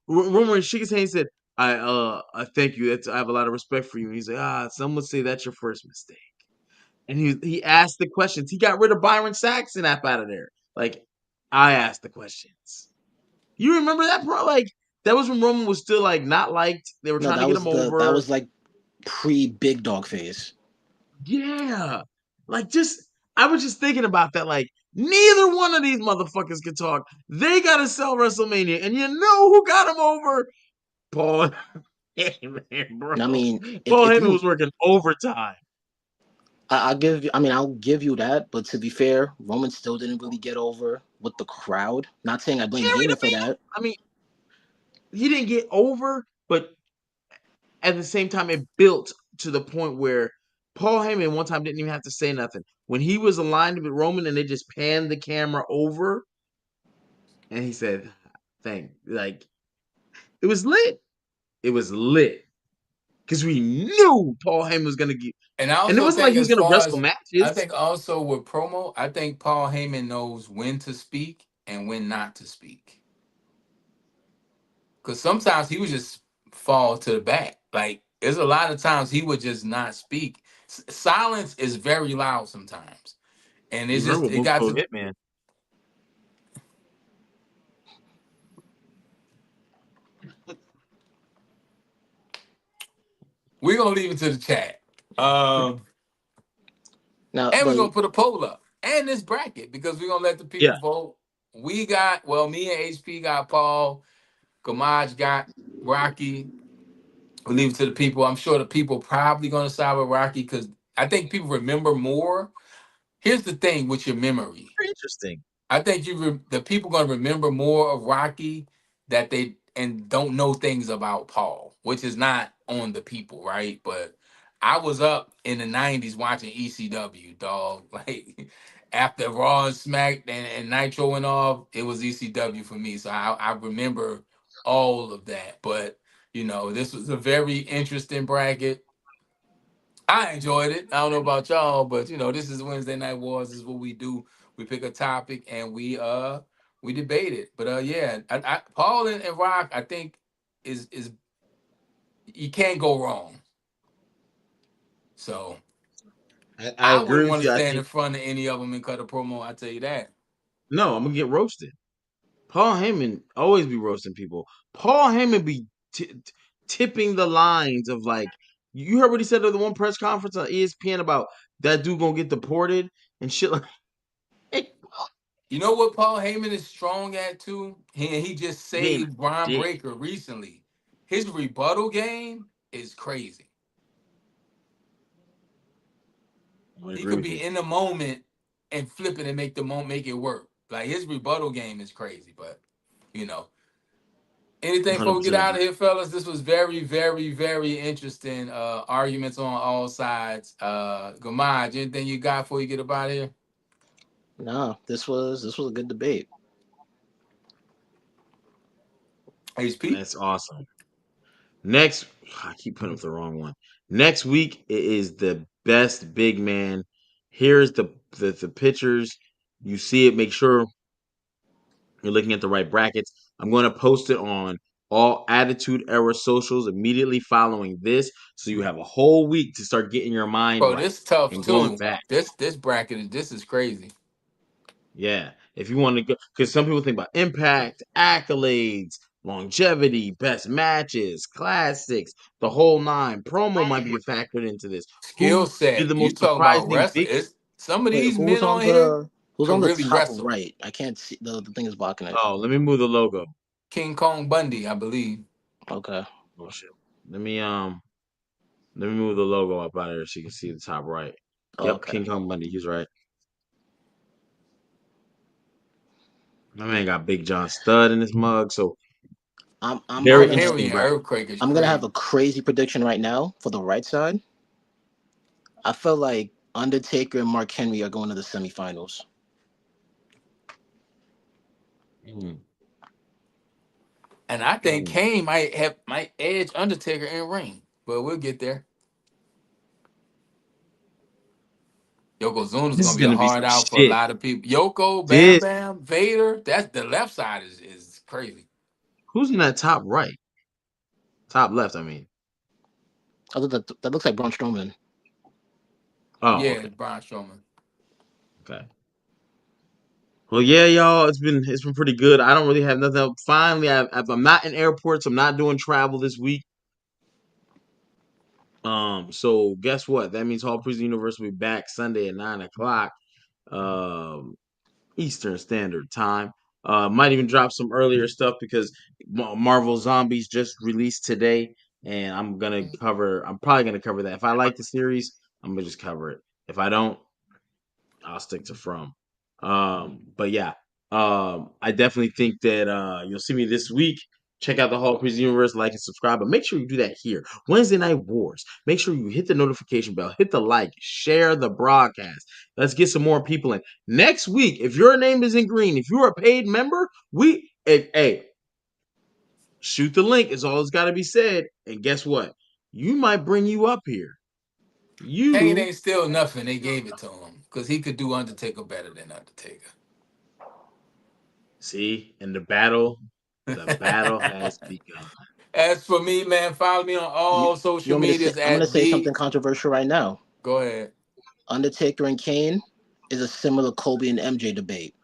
Roman shook his hand and said, I thank you. I have a lot of respect for you. And he's like, some would say that's your first mistake. And he asked the questions. He got rid of Byron Saxon up out of there. Like, I asked the questions. You remember that, bro? Like that was when Roman was still like not liked. They were No, trying to get him that over. was like pre big dog phase. Yeah, like just I was just thinking about that. Like neither one of these motherfuckers can talk. They gotta sell WrestleMania, and you know who got him over? Paul Heyman, bro. And I mean, Paul if Heyman you was working overtime. I'll give you. I mean, I'll give you that. But to be fair, Roman still didn't really get over with the crowd. Not saying I blame Carry the Heyman for belt. that. I mean, he didn't get over, but at the same time, it built to the point where Paul Heyman one time didn't even have to say nothing. When he was aligned with Roman and they just panned the camera over and he said, "Thank," like it was lit. It was lit because we knew Paul Heyman was gonna get, And I and it also wasn't like think, he was as gonna far wrestle as I matches. think also with promo, I think Paul Heyman knows when to speak and when not to speak. Because sometimes he would just fall to the back. Like there's a lot of times he would just not speak. Silence is very loud sometimes, and You it's remember just what it Moose got told to. Hitman? We're gonna leave it to the chat. Um, Now, and we're but gonna put a poll up and this bracket because we're gonna let the people Yeah, vote. We got me and HP got Paul, Gamaj got Rocky. We'll leave it to the people. I'm sure the people probably gonna side with Rocky because I think people remember more here's the thing with your memory. Very interesting. I think the people gonna remember more of Rocky that they and don't know things about Paul, which is not on the people, right? But I was up in the '90s watching ECW, dog. Like after Raw and Smack and Nitro went off, it was ECW for me. So I remember all of that. But this was a very interesting bracket. I enjoyed it. I don't know about y'all, but this is Wednesday Night Wars. This is what we do. We pick a topic and we debate it. But yeah, Paul and Rock, I think is you can't go wrong. So I I agree wouldn't with want to you. I stand in think front of any of them and cut a promo. I tell you that. no, I'm gonna get roasted. Paul Heyman always be roasting people. Paul Heyman be tipping the lines of like you heard what he said at the one press conference on ESPN about that dude gonna get deported and shit like. You know what Paul Heyman is strong at too? He just Being a saved Brian dick. Breaker recently. His rebuttal game is crazy. I would He agree could with you. be in the moment and flip it and make the moment make it work. Like his rebuttal game is crazy, but you know. Anything before we get 100% out of agree. here, fellas? This was very, very, very interesting. Arguments on all sides. Gamaj, anything you got before you get up out of here? No, this was a good debate. HP? That's awesome. Next, I keep putting up the wrong one. Next week it is the best big man. Here's the pictures. You see it. Make sure you're looking at the right brackets. I'm going to post it on all Attitude Era socials immediately following this, so you have a whole week to start getting your mind Bro, right this tough and going too. back. This bracket is crazy. Yeah, if you want to go, because some people think about impact, accolades, longevity, best matches, classics, the whole nine. Promo might be factored into this. Skill Who did set. the You most talking about surprising wrestling. big? It's some of Wait, these men on here who's can on the really top wrestle. right? I can't see the thing is blocking it. Oh, let me move the logo. King Kong Bundy, I believe. Okay. Oh shit. Let me um let me move the logo up out of here so you can see the top right. Oh, Yep, okay. King Kong Bundy. He's right. My man got Big John Stud in his mug, so very Mark Gonna Henry interesting and bracket. Earthquake is I'm gonna have a crazy. crazy prediction right now for the right side. I feel like Undertaker and Mark Henry are going to the semifinals. Mm, And I think mm. Kane might edge Undertaker in ring. But we'll get there. Yokozuna's This is gonna be a gonna be hard some out for a shit. lot of people. Yoko, Bam This Bam, Vader. That's the left side is crazy. who's in that top right? Top left, I mean. Other than that looks like Braun Strowman. Oh, Yeah, okay. Braun Strowman. Okay. Well, yeah, y'all, it's been pretty good. I don't really have nothing else. Finally, I'm not in airports. I'm not doing travel this week. So guess what? That means Hall Prison University will be back Sunday at 9 o'clock, um, Eastern Standard Time. Might even drop some earlier stuff because Marvel Zombies just released today, and I'm probably gonna cover that. If I like the series, I'm gonna just cover it. If I don't, I'll stick to From. But yeah, I definitely think that you'll see me this week. Check out the Hall Quiz Universe, like and subscribe, but make sure you do that here. Wednesday Night Wars. Make sure you hit the notification bell, hit the like, share the broadcast. Let's get some more people in. Next week, if your name is in green, if you're a paid member, hey, shoot the link is all that's got to be said. And guess what? You might bring you up here. Kane You ain't still nothing. They gave it to him because he could do Undertaker better than Undertaker. see, and the battle has begun. As for me, man, follow me on You all you social want me to say? medias I'm gonna at say the. something controversial right now. Go ahead. Undertaker and Kane is a similar Kobe and MJ debate.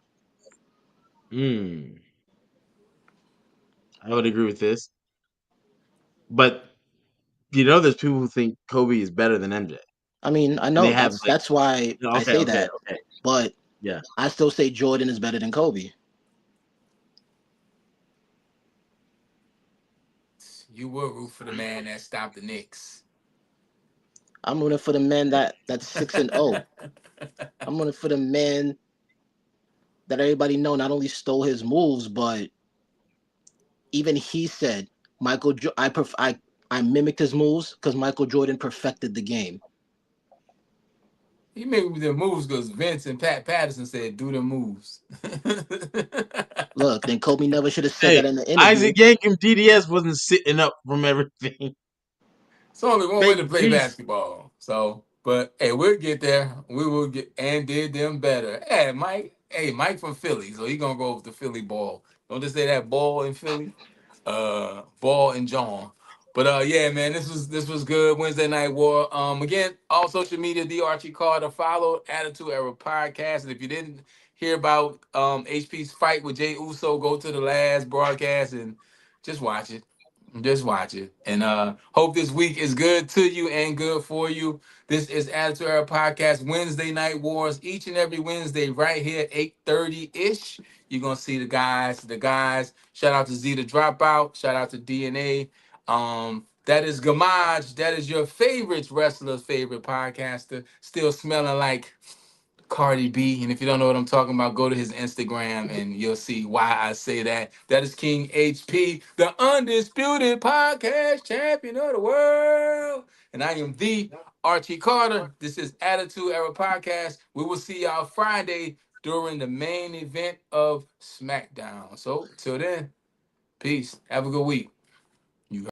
Hmm. I would agree with this. But there's people who think Kobe is better than MJ, I mean, I and they know have like, that's why I okay, say okay, that, okay, but yeah. I still say Jordan is better than Kobe. You will root for the man that stopped the Knicks. I'm rooting for the man that's 6-0. I'm rooting for the man that everybody know not only stole his moves, but even he said I mimicked his moves because Michael Jordan perfected the game. He made the moves because Vince and Pat Patterson said, "Do the moves." Look, then Kobe never should have said Hey, that in the interview. Isaac Yankem DDS wasn't sitting up from everything. It's only one way Fake to play beast. basketball. So, but hey, we'll get there. We will get and did them better. Hey, Mike. Hey, Mike from Philly. So he gonna go with the Philly ball. Don't just say that ball in Philly. Ball and John. But yeah, man, this was good. Wednesday Night War. Again, all social media, the Archie Carter. Follow Attitude Era Podcast. And if you didn't hear about HP's fight with Jay Uso, go to the last broadcast and just watch it. Just watch it. And hope this week is good to you and good for you. This is Attitude Era Podcast, Wednesday Night Wars, each and every Wednesday, right here at 8:30-ish. You're gonna see the guys. The guys. Shout out to Z the Dropout. Shout out to DNA. That is Gamaj. That is your favorite wrestler's favorite podcaster. Still smelling like Cardi B. And if you don't know what I'm talking about, go to his Instagram and you'll see why I say that. That is King HP, the undisputed podcast champion of the world. And I am the Archie Carter. This is Attitude Era Podcast. We will see y'all Friday during the main event of SmackDown. So till then, peace. Have a good week. You